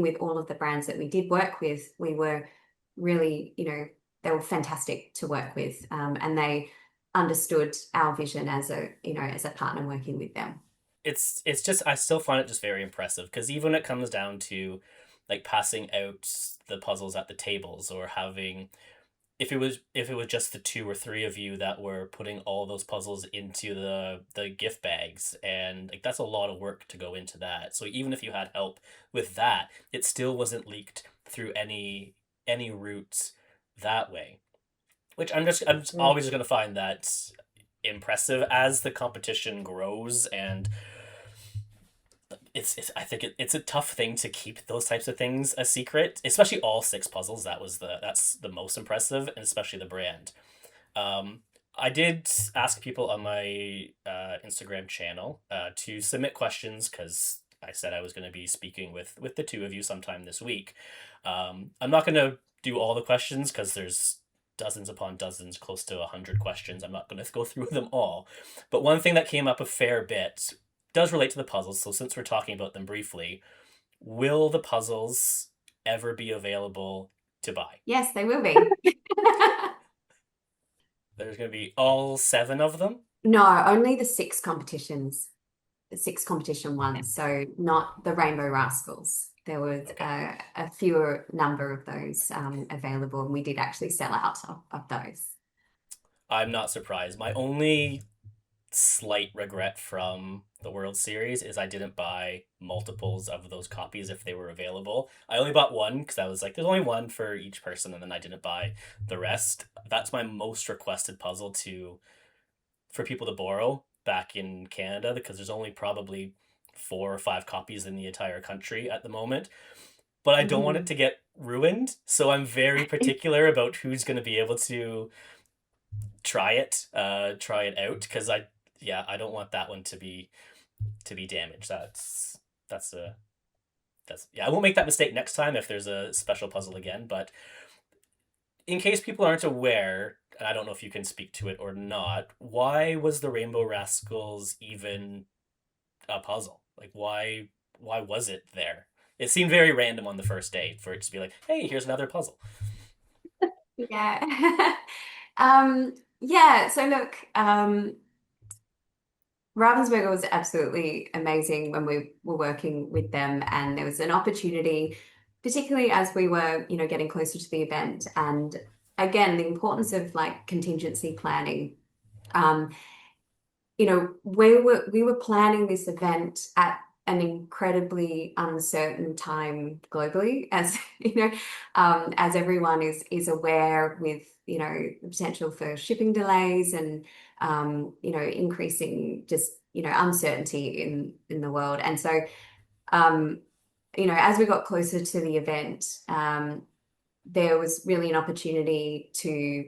with all of the brands that we did work with, we were really, you know, they were fantastic to work with, and they understood our vision as a, you know, as a partner working with them. It's just, I still find it just very impressive, because even when it comes down to like passing out the puzzles at the tables, or having, if it was just the two or three of you that were putting all those puzzles into the gift bags, and like that's a lot of work to go into that. So even if you had help with that, it still wasn't leaked through any routes that way. Which I'm always going to find that impressive as the competition grows. And I think it's a tough thing to keep those types of things a secret, especially all six puzzles. That's the most impressive, and especially the brand. I did ask people on my Instagram channel to submit questions, because I said I was going to be speaking with the two of you sometime this week. I'm not going to do all the questions, because there's dozens upon dozens, close to 100 questions. I'm not going to go through them all. But one thing that came up a fair bit does relate to the puzzles. So since we're talking about them briefly, will the puzzles ever be available to buy? Yes, they will be. There's going to be all 7 of them? No, only the 6 competitions, the 6 competition ones. So not the Rainbow Rascals. There was a fewer number of those available, and we did actually sell out of those. I'm not surprised. My only slight regret from the World Series is I didn't buy multiples of those copies if they were available. I only bought one, because I was like, there's only one for each person, and then I didn't buy the rest. That's my most requested puzzle for people to borrow back in Canada, because there's only probably 4 or 5 copies in the entire country at the moment. But I don't want it to get ruined, so I'm very particular about who's going to be able to try it out, because I don't want that one to be damaged. I won't make that mistake next time if there's a special puzzle again. But in case people aren't aware, and I don't know if you can speak to it or not, why was the Rainbow Rascals even a puzzle? Like, why was it there? It seemed very random on the first day for it to be like, hey, here's another puzzle. Yeah. Yeah, so look, Ravensburger was absolutely amazing when we were working with them, and there was an opportunity, particularly as we were, you know, getting closer to the event, and again, the importance of like contingency planning. You know, we were planning this event at an incredibly uncertain time globally, as you know, as everyone is aware, with, you know, the potential for shipping delays and you know, increasing just, you know, uncertainty in the world. And so you know, as we got closer to the event, there was really an opportunity to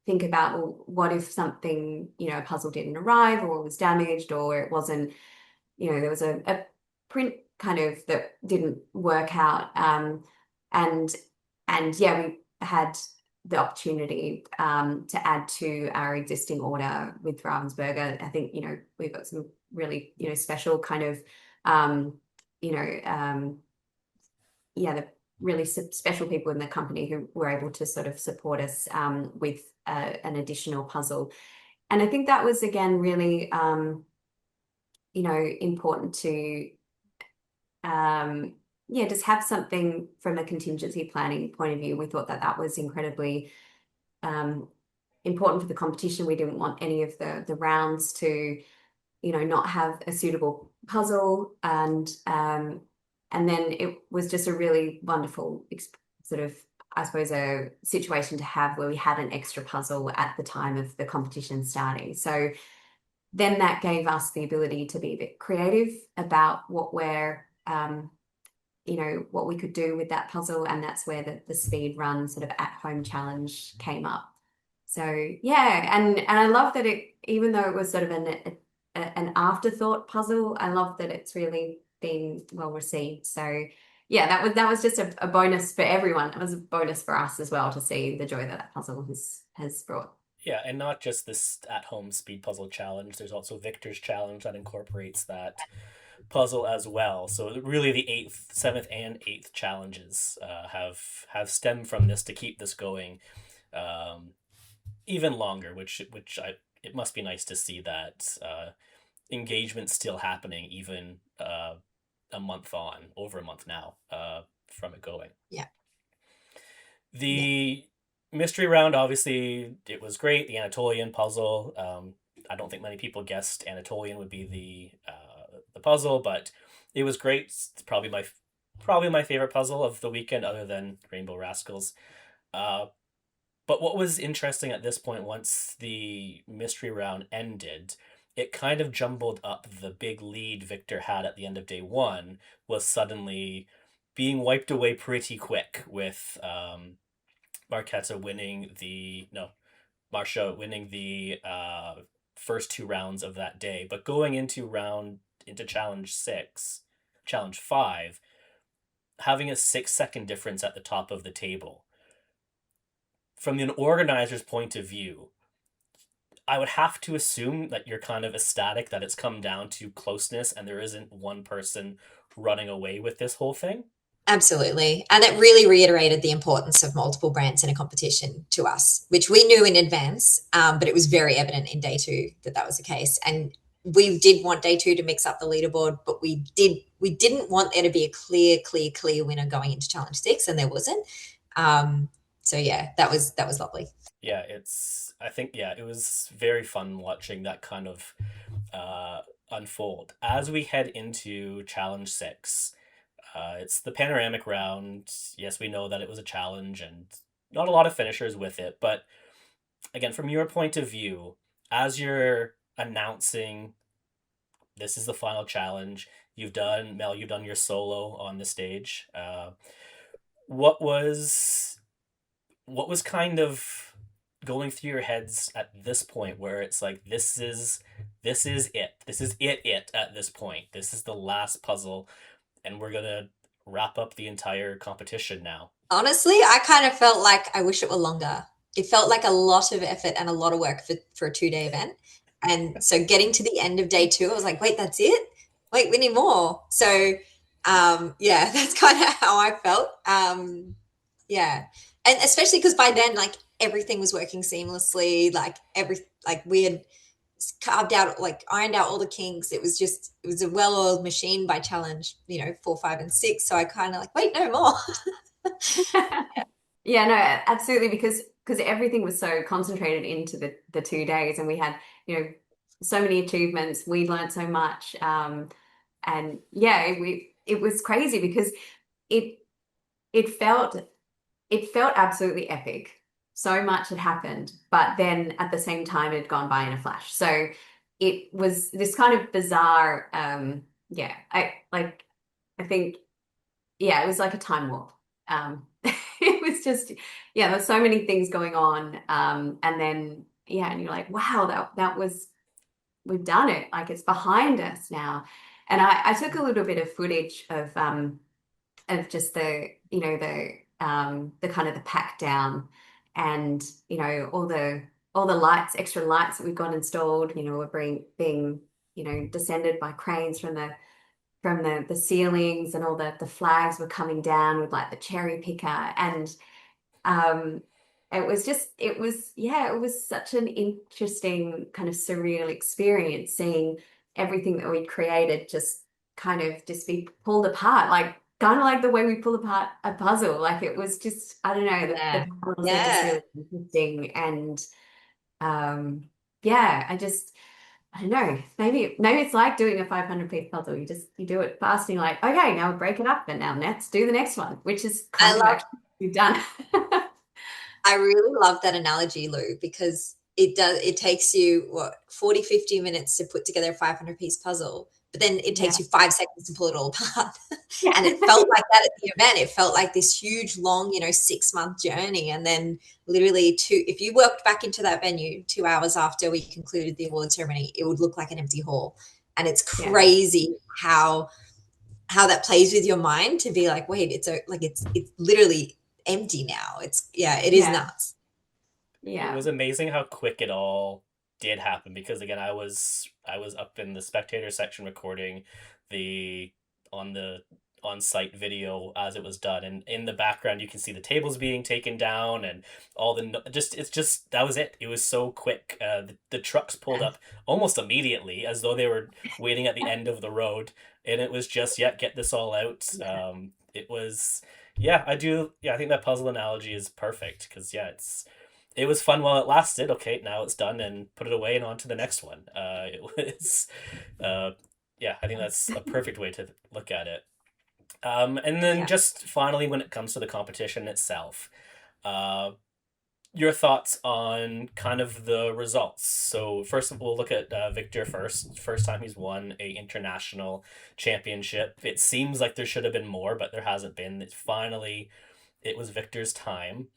think about, well, what if something, you know, a puzzle didn't arrive, or was damaged, or it wasn't, you know, there was a print kind of that didn't work out. And yeah, we had the opportunity to add to our existing order with Ravensburger. I think, you know, we've got some really, you know, special kind of, you know, yeah, the really special people in the company who were able to sort of support us with an additional puzzle. And I think that was, again, really, you know, important to, yeah, just have something from a contingency planning point of view. We thought that that was incredibly important for the competition. We didn't want any of the rounds to, you know, not have a suitable puzzle. And then it was just a really wonderful sort of, I suppose, a situation to have where we had an extra puzzle at the time of the competition starting. So then that gave us the ability to be a bit creative about what we're, you know, what we could do with that puzzle. And that's where the speed run sort of at-home challenge came up. So yeah, and I love that it, even though it was sort of an afterthought puzzle, I love that it's really been well received. So yeah, that was just a bonus for everyone. It was a bonus for us as well to see the joy that that puzzle has brought. Yeah, and not just this at-home speed puzzle challenge. There's also Victor's challenge that incorporates that puzzle as well. So really, the eighth, seventh, and eighth challenges have stemmed from this to keep this going um, even longer. Which it must be nice to see that engagement still happening even a month on, over a month now from it going. Yeah. The mystery round, obviously, it was great. The Anatolian puzzle. I don't think many people guessed Anatolian would be the puzzle, but it was great. It's probably my favorite puzzle of the weekend, other than Rainbow Rascals. Uh, but what was interesting at this point, once the mystery round ended, it kind of jumbled up the big lead Victor had at the end of day one, was suddenly being wiped away pretty quick with Marquetta winning the no, Marcia winning the first two rounds of that day. But going into challenge five, having a 6 second difference at the top of the table. From an organizer's point of view, I would have to assume that you're kind of ecstatic that it's come down to closeness and there isn't one person running away with this whole thing. Absolutely. And it really reiterated the importance of multiple brands in a competition to us, which we knew in advance, but it was very evident in day two that that was the case. And we did want day two to mix up the leaderboard, but we didn't want there to be a clear winner going into challenge six, and there wasn't. So yeah, that was lovely. Yeah, I think, it was very fun watching that kind of unfold. As we head into challenge six, it's the panoramic round. Yes, we know that it was a challenge and not a lot of finishers with it. But again, from your point of view, as you're announcing this is the final challenge, Mel, you've done your solo on the stage. What was kind of going through your heads at this point, where it's like this is it at this point. This is the last puzzle, and we're gonna wrap up the entire competition now. Honestly, I kind of felt like I wish it were longer. It felt like a lot of effort and a lot of work for a 2-day event. And so getting to the end of day two, I was like, wait, that's it? Wait, we need more. So yeah, that's kind of how I felt. Yeah. And especially because by then, like, everything was working seamlessly. Like we had ironed out all the kinks. It was a well-oiled machine by challenge, 4, 5, and 6. So I kind of like, wait, no more. Yeah, no, absolutely, because everything was so concentrated into the 2 days, and we had, so many achievements. We learned so much, and yeah, it was crazy because it it felt absolutely epic. So much had happened, but then at the same time, it had gone by in a flash. So it was this kind of bizarre, yeah, I think, yeah, it was like a time warp. It was just, yeah, there's so many things going on. And then, yeah, and you're like, wow, that was, we've done it. Like, it's behind us now. And I took a little bit of footage of just the kind of the pack down, and all the lights, extra lights that we've got installed, were being descended by cranes from the ceilings, and all the flags were coming down with like the cherry picker. And it was such an interesting kind of surreal experience, seeing everything that we'd created just kind of just be pulled apart, like kind of like the way we pull apart a puzzle. Like, it was just, I don't know, the puzzles are just really interesting. And yeah, I don't know, maybe it's like doing a 500-piece puzzle. You do it fast, and you're like, okay, now we break it up, and now let's do the next one, which is kind of actually what we've done. I really love that analogy, Lou, because it takes you 40, 50 minutes to put together a 500-piece puzzle, but then it takes you 5 seconds to pull it all apart. And it felt like that at the event. It felt like this huge, long, 6-month journey. And then literally if you walked back into that venue 2 hours after we concluded the award ceremony, it would look like an empty hall. And it's crazy how how that plays with your mind to be like, wait, it's literally empty now. It is Yeah. nuts. It Yeah. was amazing how quick it all did happen because again I was up in the spectator section recording the on the on site video as it was done, and in the background you can see the tables being taken down and all the just it's just that was it. It was so quick. The trucks pulled up almost immediately as though they were waiting at the end of the road, and it was just get this all out. It was I do I think that puzzle analogy is perfect because it was fun while it lasted. Okay, now it's done and put it away and on to the next one. It was, I think that's a perfect way to look at it. And then Yeah. just finally, when it comes to the competition itself, uh, your thoughts on kind of the results. So first of all, we'll look at Victor first. First time he's won a international championship. It seems like there should have been more, but there hasn't been. It was Victor's time.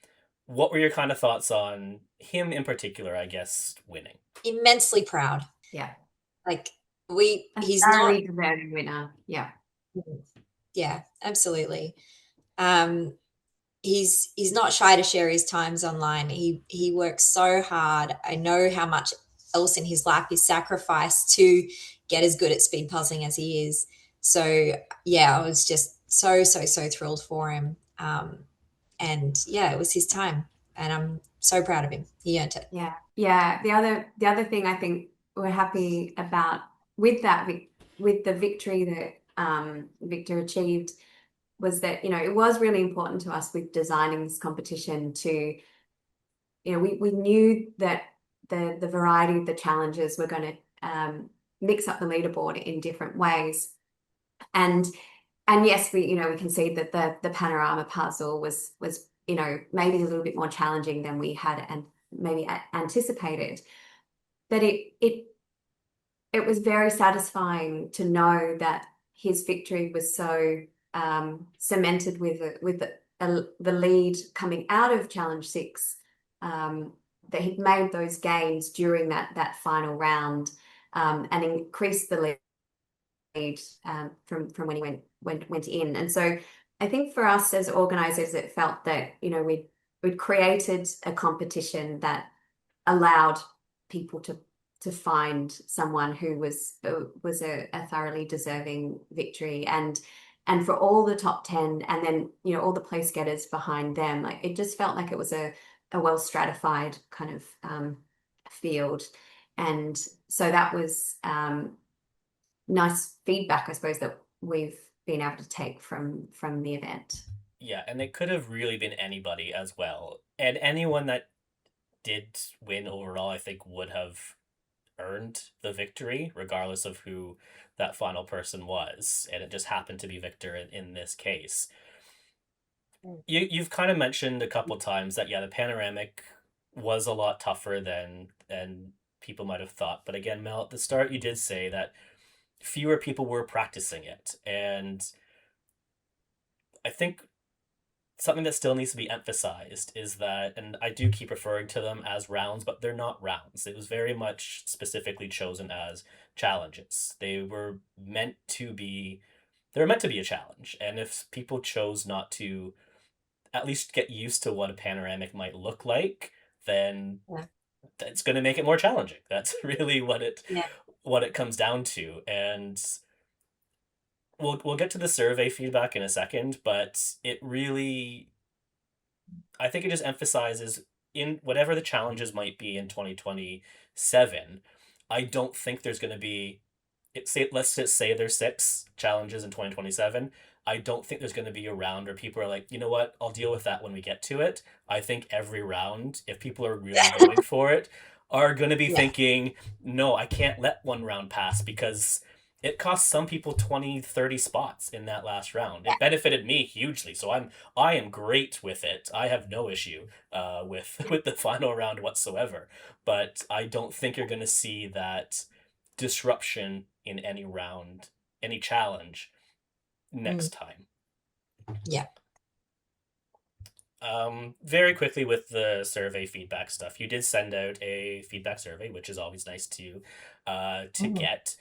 What were your kind of thoughts on him in particular, I guess, winning? Immensely proud. Yeah. Like A he's not. thoroughly deserving winner. Yeah. Yeah, absolutely. Um, he's not shy to share his times online. He works so hard. I know how much else in his life he's sacrificed to get as good at speed puzzling as he is. So yeah, I was just so thrilled for him. And yeah, it was his time, and I'm so proud of him. He earned it. Yeah. Yeah. The other thing I think we're happy about with that with the victory that Victor achieved was that, it was really important to us with designing this competition to, we knew that the variety of the challenges were going to mix up the leaderboard in different ways. And yes, we can see that the panorama puzzle was maybe a little bit more challenging than we had and maybe anticipated. But it was very satisfying to know that his victory was so cemented with the lead coming out of Challenge 6, that he'd made those gains during that final round, and increased the lead from when he went in. And so I think for us as organisers, it felt that we'd created a competition that allowed people to find someone who was a thoroughly deserving victory, and for all the top 10 and then all the place getters behind them, like it just felt like it was a well stratified kind of field. And so that was nice feedback, I suppose, that we've been able to take from the event. Yeah, and it could have really been anybody as well. And anyone that did win overall, I think, would have earned the victory, regardless of who that final person was. And it just happened to be Victor in this case. You've kind of mentioned a couple times that, the panoramic was a lot tougher than people might have thought. But again, Mel, at the start, you did say that fewer people were practicing it. And I think something that still needs to be emphasized is that, and I do keep referring to them as rounds, but they're not rounds. It was very much specifically chosen as challenges. They were meant to be a challenge. And if people chose not to at least get used to what a panoramic might look like, then that's going to make it more challenging. That's really what it comes down to. And we'll get to the survey feedback in a second, but it really, I think it just emphasizes in whatever the challenges might be in 2027, I don't think there's going to be, let's just say there's 6 challenges in 2027. I don't think there's going to be a round where people are like, you know what, I'll deal with that when we get to it. I think every round, if people are really going for it, are going to be thinking, no, I can't let one round pass because it cost some people 20, 30 spots in that last round. It benefited me hugely, so I am great with it. I have no issue with the final round whatsoever. But I don't think you're going to see that disruption in any round, any challenge next time. Yeah. Very quickly with the survey feedback stuff, you did send out a feedback survey, which is always nice to get.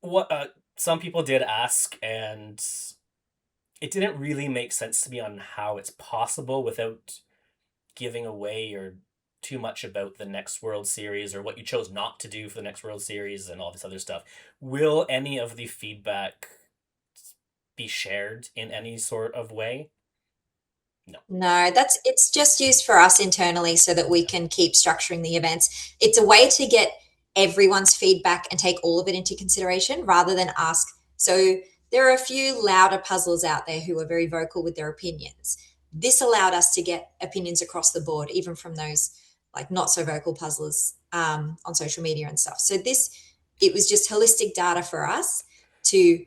What some people did ask, and it didn't really make sense to me on how it's possible without giving away or too much about the next World Series or what you chose not to do for the next World Series and all this other stuff. Will any of the feedback be shared in any sort of way? No, it's just used for us internally so that we can keep structuring the events. It's a way to get everyone's feedback and take all of it into consideration rather than ask. So there are a few louder puzzlers out there who are very vocal with their opinions. This allowed us to get opinions across the board, even from those like not so vocal puzzlers on social media and stuff. So it was just holistic data for us to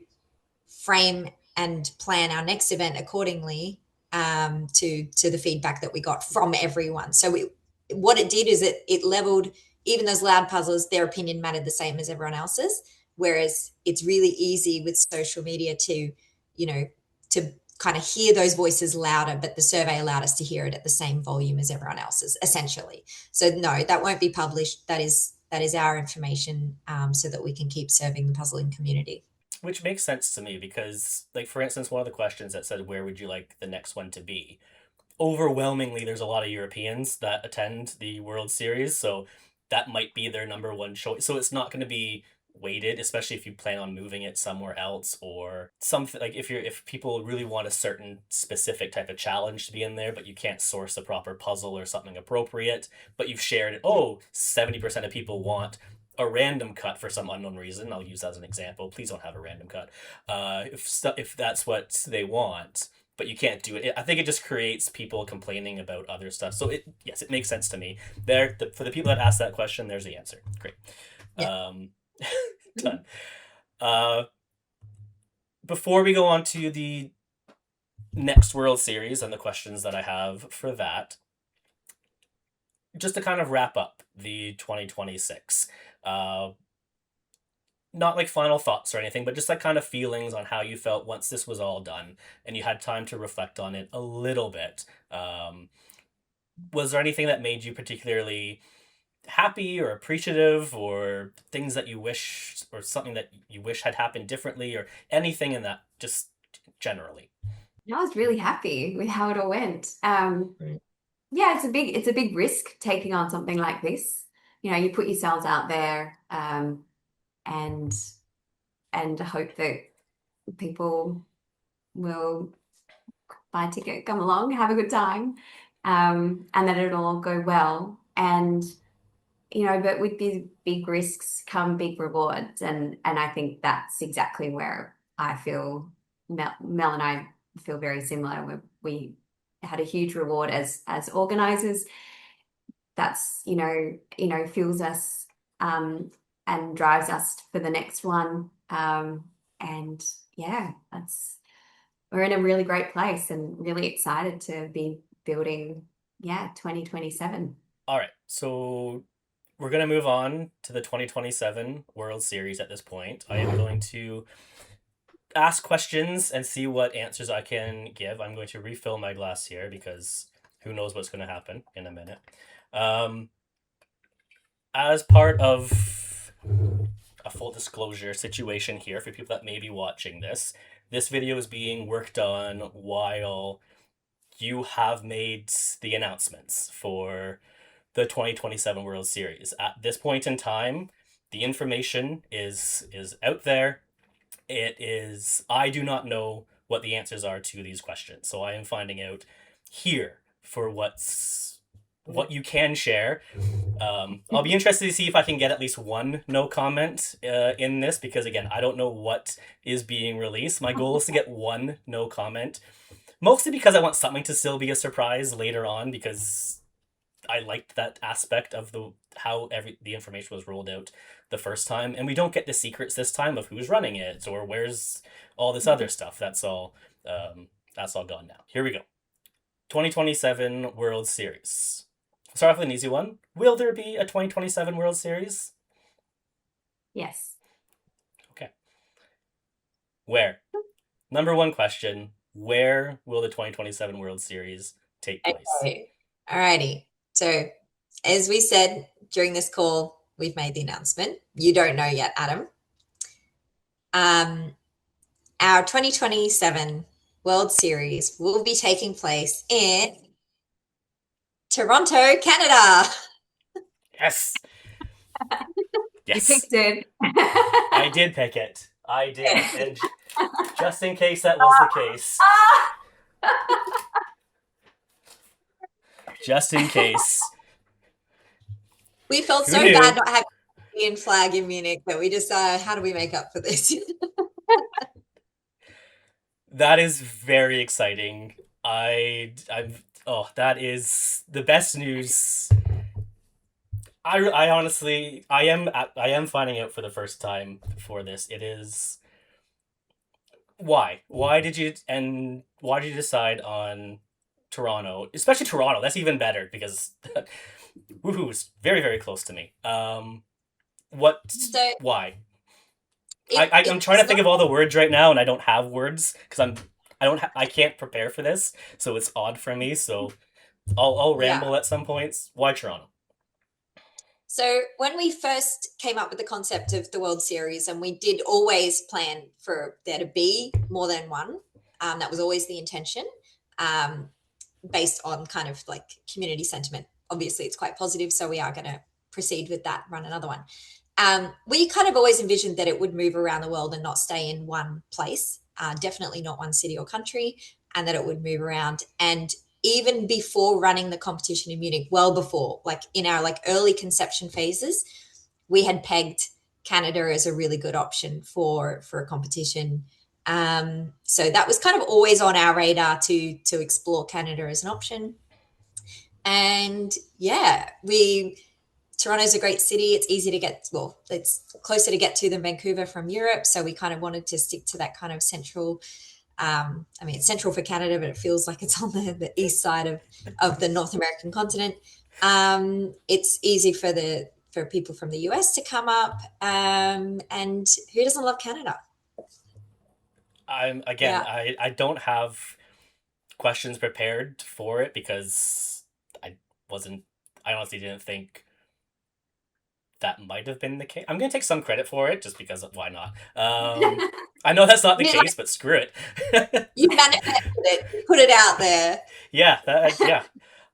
frame and plan our next event accordingly to the feedback that we got from everyone. So what it did is it leveled even those loud puzzlers, their opinion mattered the same as everyone else's. Whereas it's really easy with social media to, to kind of hear those voices louder, but the survey allowed us to hear it at the same volume as everyone else's, essentially. So no, that won't be published. That is our information, so that we can keep serving the puzzling community. Which makes sense to me because, like, for instance, one of the questions that said, where would you like the next one to be? Overwhelmingly, there's a lot of Europeans that attend the World Series, so that might be their number one choice. So it's not going to be weighted, especially if you plan on moving it somewhere else or something like if people really want a certain specific type of challenge to be in there, but you can't source a proper puzzle or something appropriate, but you've shared it. Oh, 70% of people want a random cut for some unknown reason. I'll use that as an example. Please don't have a random cut. If that's what they want, but you can't do it. I think it just creates people complaining about other stuff. So yes, it makes sense to me. For the people that asked that question, there's the answer. Great. Yeah. Done. Before we go on to the next World Series and the questions that I have for that, just to kind of wrap up the 2026, not like final thoughts or anything, but just like kind of feelings on how you felt once this was all done and you had time to reflect on it a little bit. Was there anything that made you particularly happy or appreciative, or things that you wish, or something that you wish had happened differently, or anything in that, just generally? I was really happy with how it all went. Mm. Yeah, it's a big risk taking on something like this. You put yourselves out there, and hope that people will buy a ticket, come along, have a good time, and that it'll all go well. And but with these big risks come big rewards, and I think that's exactly where I feel Mel and I feel very similar. We had a huge reward as organizers. That's fuels us, and drives us for the next one. And yeah, we're in a really great place and really excited to be building, 2027. All right, so we're going to move on to the 2027 World Series at this point. I am going to ask questions and see what answers I can give. I'm going to refill my glass here because who knows what's going to happen in a minute. As part of a full disclosure situation here for people that may be watching this video is being worked on while you have made the announcements for the 2027 World Series. At this point in time, the information is out there. I do not know what the answers are to these questions, so I am finding out here for what you can share. I'll be interested to see if I can get at least one no comment in this, because again, I don't know what is being released. My goal is to get one no comment, mostly because I want something to still be a surprise later on, because I liked that aspect of how the information was rolled out the first time, and we don't get the secrets this time of who's running it or where's all this other stuff. That's all gone now. Here we go. 2027 World Series. Start off with an easy one. Will there be a 2027 World Series? Yes. Okay. Where? Number one question. Where will the 2027 World Series take place? Okay. Alrighty. So, as we said during this call, we've made the announcement. You don't know yet, Adam. Our 2027 World Series will be taking place in Toronto, Canada. Yes. You Yes. picked it. I did pick it. I did. And just in case that was the case, just in case. We felt Who so knew? bad not having a Canadian flag in Munich that we just, how do we make up for this? That is very exciting. That is the best news. I honestly, I am finding out for the first time for this. It is why? Why did you decide on Toronto? Especially Toronto. That's even better because woohoo is very, very close to me. What So why? I'm trying it's to think not, of all the words right now and I don't have words because I can't prepare for this, so it's odd for me. So I'll yeah. ramble at some points. Why Toronto? So when we first came up with the concept of the World Series, and we did always plan for there to be more than one, that was always the intention, um, based on kind of like community sentiment. Obviously, it's quite positive, so we are going to proceed with that, run another one. We kind of always envisioned that it would move around the world and not stay in one place, definitely not one city or country, and that it would move around. And even before running the competition in Munich, well before, like in our like early conception phases, we had pegged Canada as a really good option for a competition. So that was kind of always on our radar to explore Canada as an option. And yeah, Toronto's a great city. It's easy to get, well, it's closer to get to than Vancouver from Europe. So we kind of wanted to stick to that kind of central. I mean, it's central for Canada, but it feels like it's on the east side of the North American continent. It's easy for people from the US to come up. And who doesn't love Canada? Yeah. I don't have questions prepared for it because I wasn't I honestly didn't think that might have been the case. I'm gonna take some credit for it just because why not? I know that's not I the mean, like, case, but screw it. you manifested it, you put it out there. Yeah.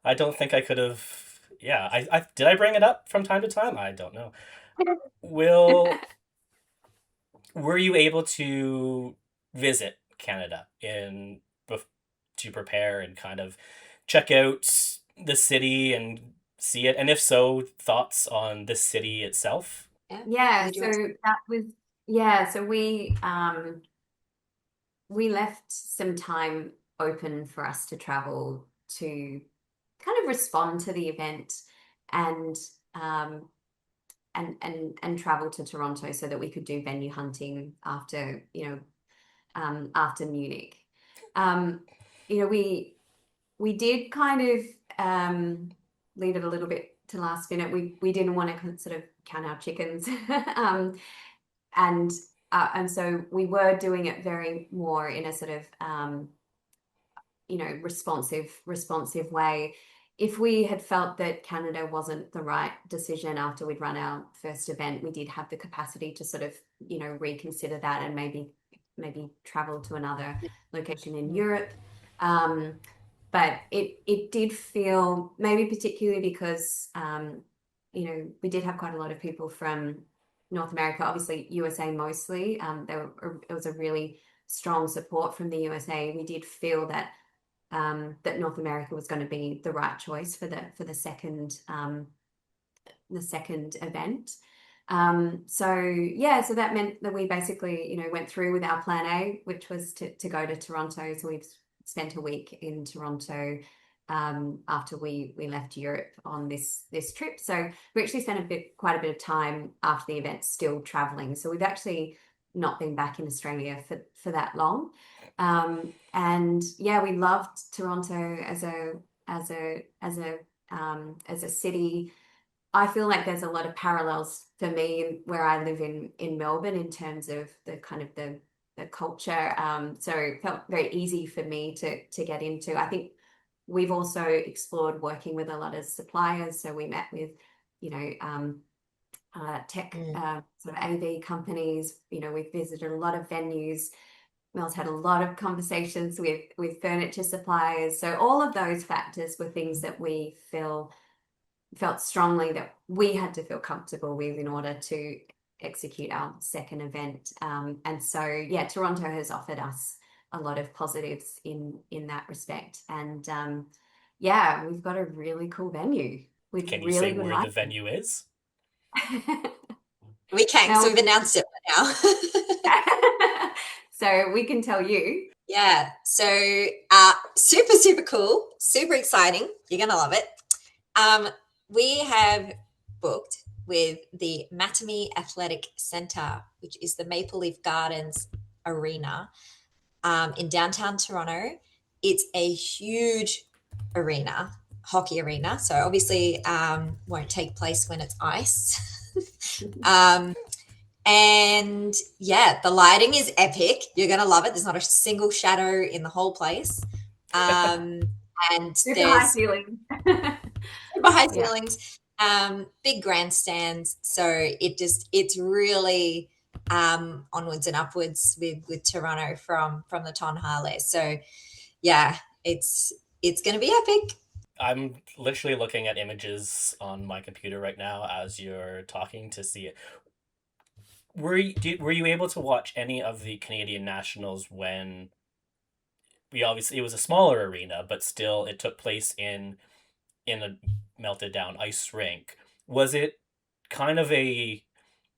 I don't think I could have. Yeah, I did I bring it up from time to time? I don't know. Will were you able to visit Canada to prepare and kind of check out the city and see it? And if so, thoughts on the city itself? Yeah. Yeah, Would you so like that was so we left some time open for us to travel to kind of respond to the event and um and travel to Toronto so that we could do venue hunting after, after Munich. Um, we did kind of leave it a little bit to last minute. We didn't want to sort of count our chickens, and so we were doing it very more in a sort of responsive way. If we had felt that Canada wasn't the right decision after we'd run our first event, we did have the capacity to sort of reconsider that and maybe travel to another location in Europe. But it did feel, maybe particularly because we did have quite a lot of people from North America, obviously USA mostly. It was a really strong support from the USA. We did feel that that North America was going to be the right choice for the second event. So that meant that we basically went through with our plan A, which was to go to Toronto. So we've spent a week in Toronto after we left Europe on this trip. So we actually spent quite a bit of time after the event still traveling. So we've actually not been back in Australia for that long. And yeah, we loved Toronto as a city. I feel like there's a lot of parallels for me where I live in Melbourne in terms of the kind of the culture. So it felt very easy for me to get into. I think we've also explored working with a lot of suppliers. So we met with, tech Mm. sort of AV companies. You know, we've visited a lot of venues. Mel's had a lot of conversations with furniture suppliers. So all of those factors were things that we felt strongly that we had to feel comfortable with in order to execute our second event. And so, yeah, Toronto has offered us a lot of positives in that respect. And yeah, we've got a really cool venue with Can you really say good where the lighting. venue is? We can, Mel, so we've announced it now. so we can tell you. Yeah, so super, super cool, super exciting. You're going to love it. We have booked with the Mattamy Athletic Centre, which is the Maple Leaf Gardens Arena in downtown Toronto. It's a huge arena, hockey arena. So obviously won't take place when it's ice. And yeah, the lighting is epic. You're going to love it. There's not a single shadow in the whole place. And Super high there's ceilings. super high Yeah. ceilings, big grandstands. So it's really onwards and upwards with Toronto from the Ton Harley. So yeah, it's going to be epic. I'm literally looking at images on my computer right now as you're talking to see it. Were you able to watch any of the Canadian Nationals when it was a smaller arena, but still it took place in a melted down ice rink? Was it kind of a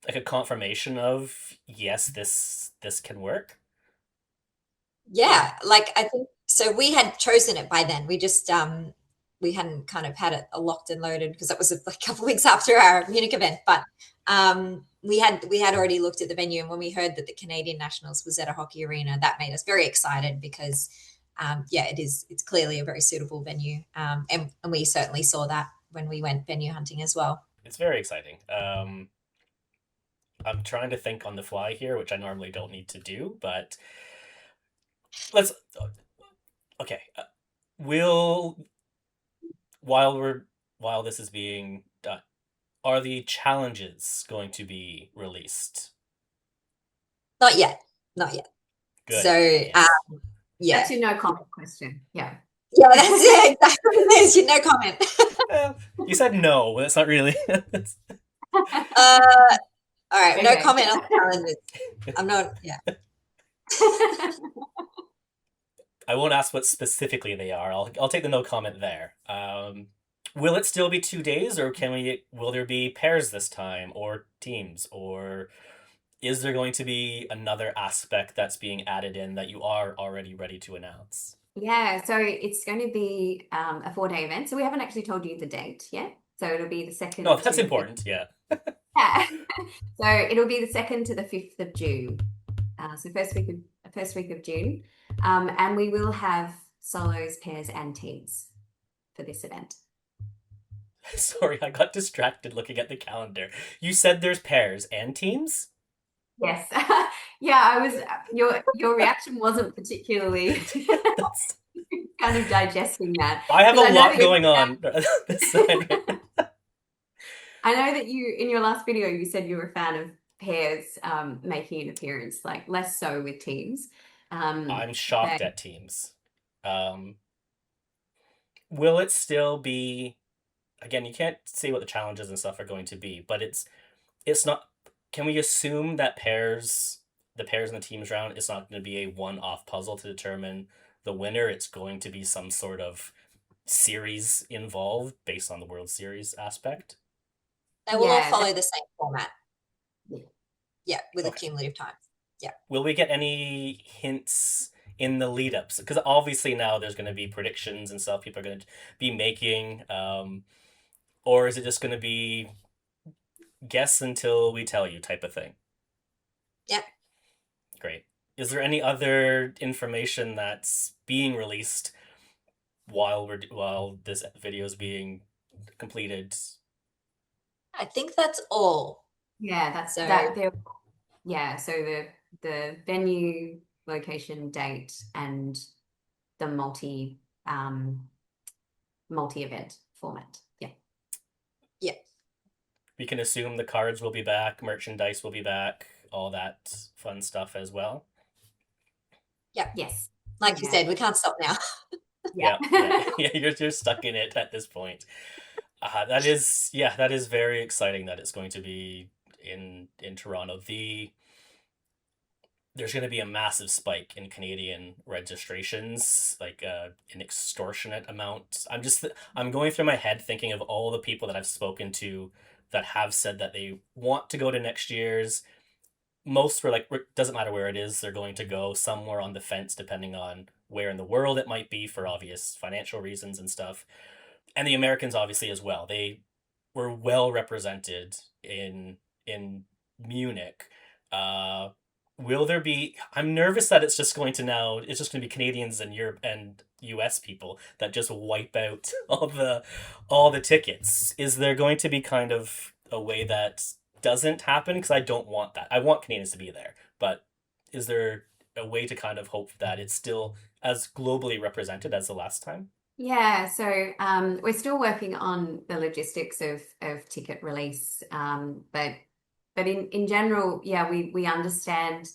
like a confirmation of yes, this can work? Yeah, like I think so. We had chosen it by then. We just we hadn't kind of had it locked and loaded because that was like a couple of weeks after our Munich event. But we had already looked at the venue, and when we heard that the Canadian Nationals was at a hockey arena, that made us very excited because yeah, it's clearly a very suitable venue, and we certainly saw that when we went venue hunting as well. It's very exciting. I'm trying to think on the fly here, which I normally don't need to do, but let's. Okay, will while this is being done, are the challenges going to be released? Not yet, not yet. Good. So Yes. yeah, That's your no comment question. Yeah. yeah, that's it. Exactly. There's your no comment. Well, you said no. Well, that's not really. All right, no Okay. comment on the challenges. I'm not. Yeah. I won't ask what specifically they are. I'll take the no comment there. Will it still be 2 days, or will there be pairs this time, or teams, or is there going to be another aspect that's being added in that you are already ready to announce? Yeah, so it's going to be a 4-day event. So we haven't actually told you the date yet. So it'll be the second No, to that's the important. Yeah. yeah. So it'll be the 2nd to the 5th of June. So first week of June. And we will have solos, pairs, and teams for this event. Sorry, I got distracted looking at the calendar. You said there's pairs and teams? Yes. Yeah, I was your reaction wasn't particularly That's... kind of digesting that. I have 'Cause a I know lot that you're going on this side right now. I know that you, in your last video, you said you were a fan of pairs making an appearance, like less so with teams. I'm shocked But at teams. Um, will it still be? Again, you can't say what the challenges and stuff are going to be, but it's not. Can we assume that the pairs in the teams round, it's not going to be a one-off puzzle to determine the winner? It's going to be some sort of series involved based on the World Series aspect. They will all yeah, follow the same format. yeah. Yeah, with a Okay. cumulative time. Yeah. Will we get any hints in the lead ups? Because obviously now there's going to be predictions and stuff people are going to be making. Or is it just going to be guess until we tell you type of thing? Yeah. Great. Is there any other information that's being released while this video is being completed? I think that's all. Yeah, that's So that. Yeah, so the venue, location, date, and the multi event format. Yeah. yeah. we can assume the cards will be back, merchandise will be back, all that fun stuff as well. Yep. Yes. Like you Yeah. said, we can't stop now. Yeah, yeah, Yeah. yeah. You're stuck in it at this point. That is, yeah, that is very exciting that it's going to be in Toronto. There's going to be a massive spike in Canadian registrations, like an extortionate amount. I'm going through my head thinking of all the people that I've spoken to that have said that they want to go to next year's. Most were like, doesn't matter where it is, they're going to go somewhere on the fence, depending on where in the world it might be for obvious financial reasons and stuff. And the Americans obviously as well. They were well represented in Munich. Uh, will there be? I'm nervous that it's just going to be Canadians and Europe and U.S. people that just wipe out all the tickets. Is there going to be kind of a way that doesn't happen? Because I don't want that. I want Canadians to be there, but is there a way to kind of hope that it's still as globally represented as the last time? Yeah, so we're still working on the logistics of ticket release, but in general, yeah, we understand,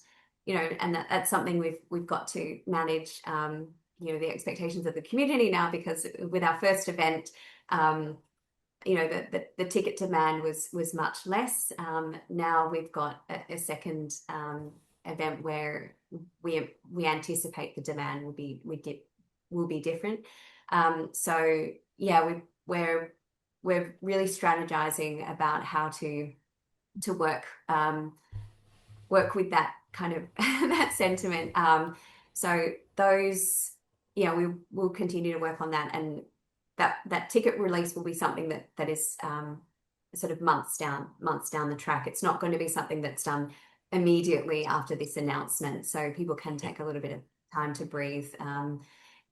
and that's something we've got to manage, the expectations of the community now, because with our first event, the ticket demand was much less. Now we've got a second event where we anticipate the demand will be different. So yeah, we're really strategizing about how to work with that kind of that sentiment. So those, yeah, we will continue to work on that, and that ticket release will be something that is sort of months down the track. It's not going to be something that's done immediately after this announcement, so people can take a little bit of time to breathe. Yeah.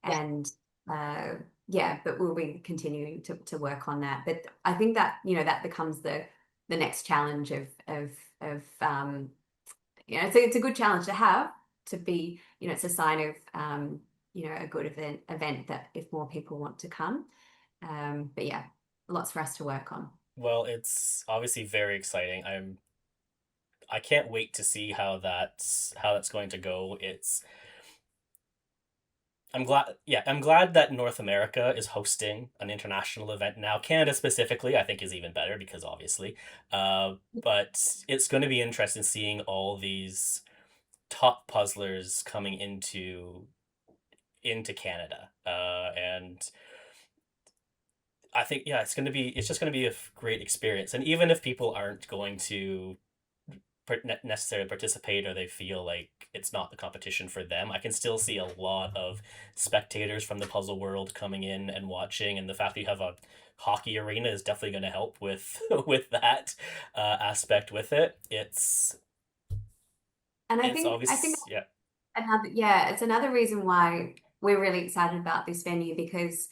And yeah, but we'll be continuing to work on that. But I think that that becomes the next challenge of it's a good challenge to have, to be, it's a sign of a good event that if more people want to come. But yeah, lots for us to work on. Well, it's obviously very exciting. I can't wait to see how that's going to go. I'm glad that North America is hosting an international event now. Canada specifically, I think, is even better because obviously, but it's going to be interesting seeing all these top puzzlers coming into Canada, and I think, yeah, it's just going to be a great experience. And even if people aren't going to necessarily participate, or they feel like it's not the competition for them, I can still see a lot of spectators from the puzzle world coming in and watching, and the fact that you have a hockey arena is definitely going to help with with that aspect with it. And I It's think obvious, yeah. it's another reason why we're really excited about this venue, because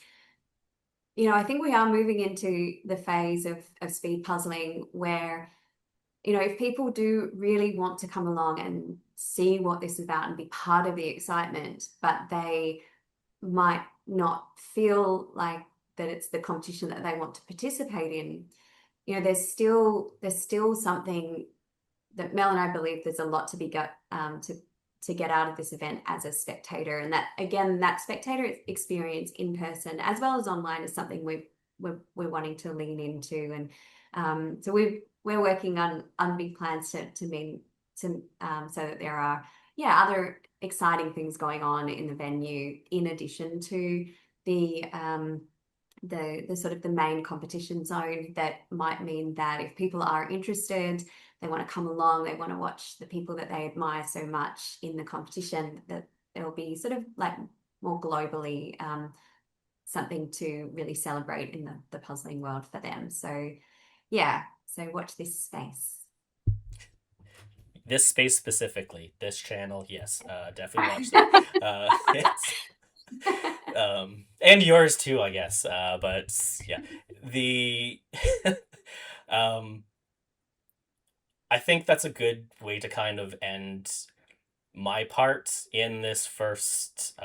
I think we are moving into the phase of speed puzzling where, if people do really want to come along and see what this is about and be part of the excitement, but they might not feel like that it's the competition that they want to participate in, there's still something that Mel and I believe there's a lot to be got to get out of this event as a spectator, and that, again, that spectator experience in person as well as online is something we're wanting to lean into. And so we're working on big plans to mean to so that there are other exciting things going on in the venue in addition to the sort of the main competition zone. That might mean that if people are interested, they want to come along, they want to watch the people that they admire so much in the competition, that it'll be sort of like more globally something to really celebrate in the puzzling world for them. So yeah, so watch this space. This space specifically, this channel, yes, definitely watch that. And yours too, I guess. But yeah, the I think that's a good way to kind of end my part in this first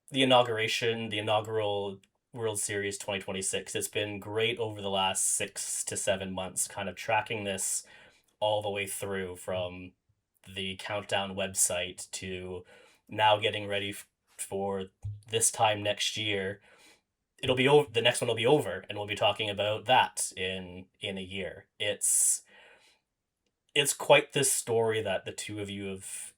the inaugural World Series 2026. It's been great over the last 6 to 7 months, kind of tracking this all the way through from the countdown website to now getting ready for this time next year. It'll be over. The next one will be over, and we'll be talking about that in a year. It's quite this story that the two of you have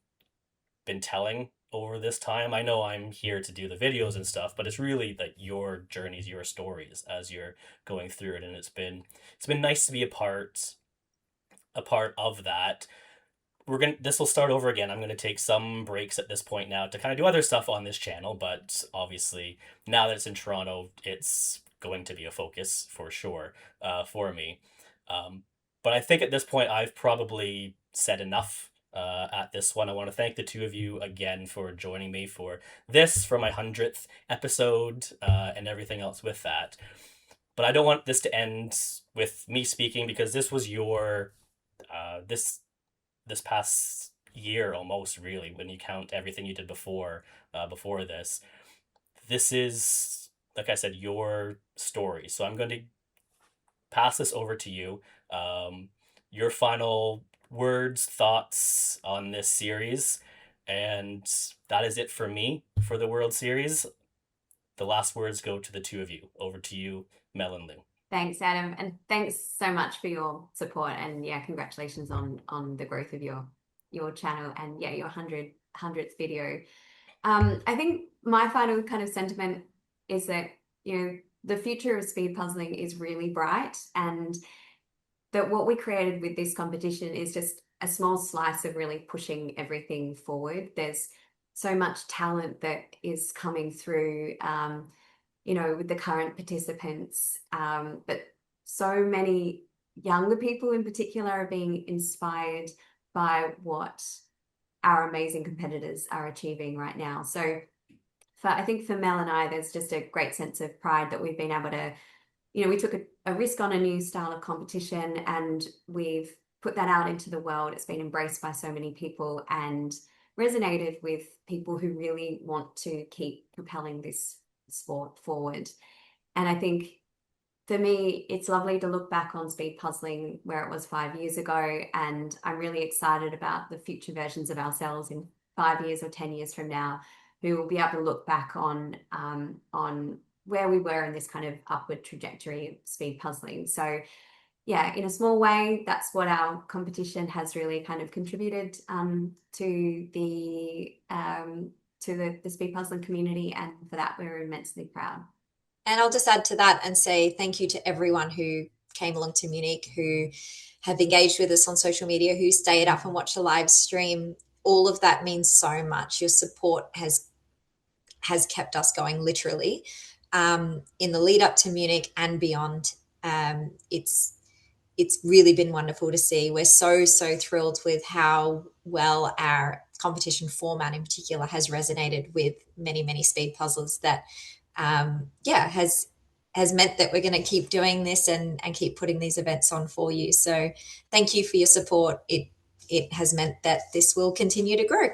been telling over this time. I know I'm here to do the videos and stuff, but it's really like your journeys, your stories as you're going through it, and it's been nice to be a part of that. This will start over again. I'm gonna take some breaks at this point now to kind of do other stuff on this channel, but obviously now that it's in Toronto, it's going to be a focus for sure for me. But I think at this point I've probably said enough at this one. I want to thank the two of you again for joining me for my 100th episode and everything else with that. But I don't want this to end with me speaking, because this was your this past year almost, really, when you count everything you did before this. This is, like I said, your story. So I'm going to pass this over to you. Your final words, thoughts on this series, and that is it for me for the World Series. The last words go to the two of you. Over to you, Mel and Lou. Thanks, Adam, and thanks so much for your support, and yeah, congratulations on the growth of your channel, and yeah, your 100th video. I think my final kind of sentiment is that, you know, the future of speed puzzling is really bright, and that what we created with this competition is just a small slice of really pushing everything forward. There's so much talent that is coming through, you know, with the current participants, but so many younger people in particular are being inspired by what our amazing competitors are achieving right now. So I think for Mel and I, there's just a great sense of pride that we've been able to, you know, we took a risk on a new style of competition, and we've put that out into the world. It's been embraced by so many people and resonated with people who really want to keep propelling this sport forward. And I think for me, it's lovely to look back on speed puzzling where it was 5 years ago, and I'm really excited about the future versions of ourselves in 5 years or 10 years from now, who will be able to look back on where we were in this kind of upward trajectory of speed puzzling. So yeah, in a small way, that's what our competition has really kind of contributed to the speed puzzling community, and for that we're immensely proud. And I'll just add to that and say thank you to everyone who came along to Munich, who have engaged with us on social media, who stayed up and watched the live stream. All of that means so much. Your support has kept us going, literally, in the lead up to Munich and beyond. It's really been wonderful to see. We're so thrilled with how well our competition format in particular has resonated with many speed puzzlers. That has meant that we're going to keep doing this and keep putting these events on for you. So thank you for your support. It has meant that this will continue to grow.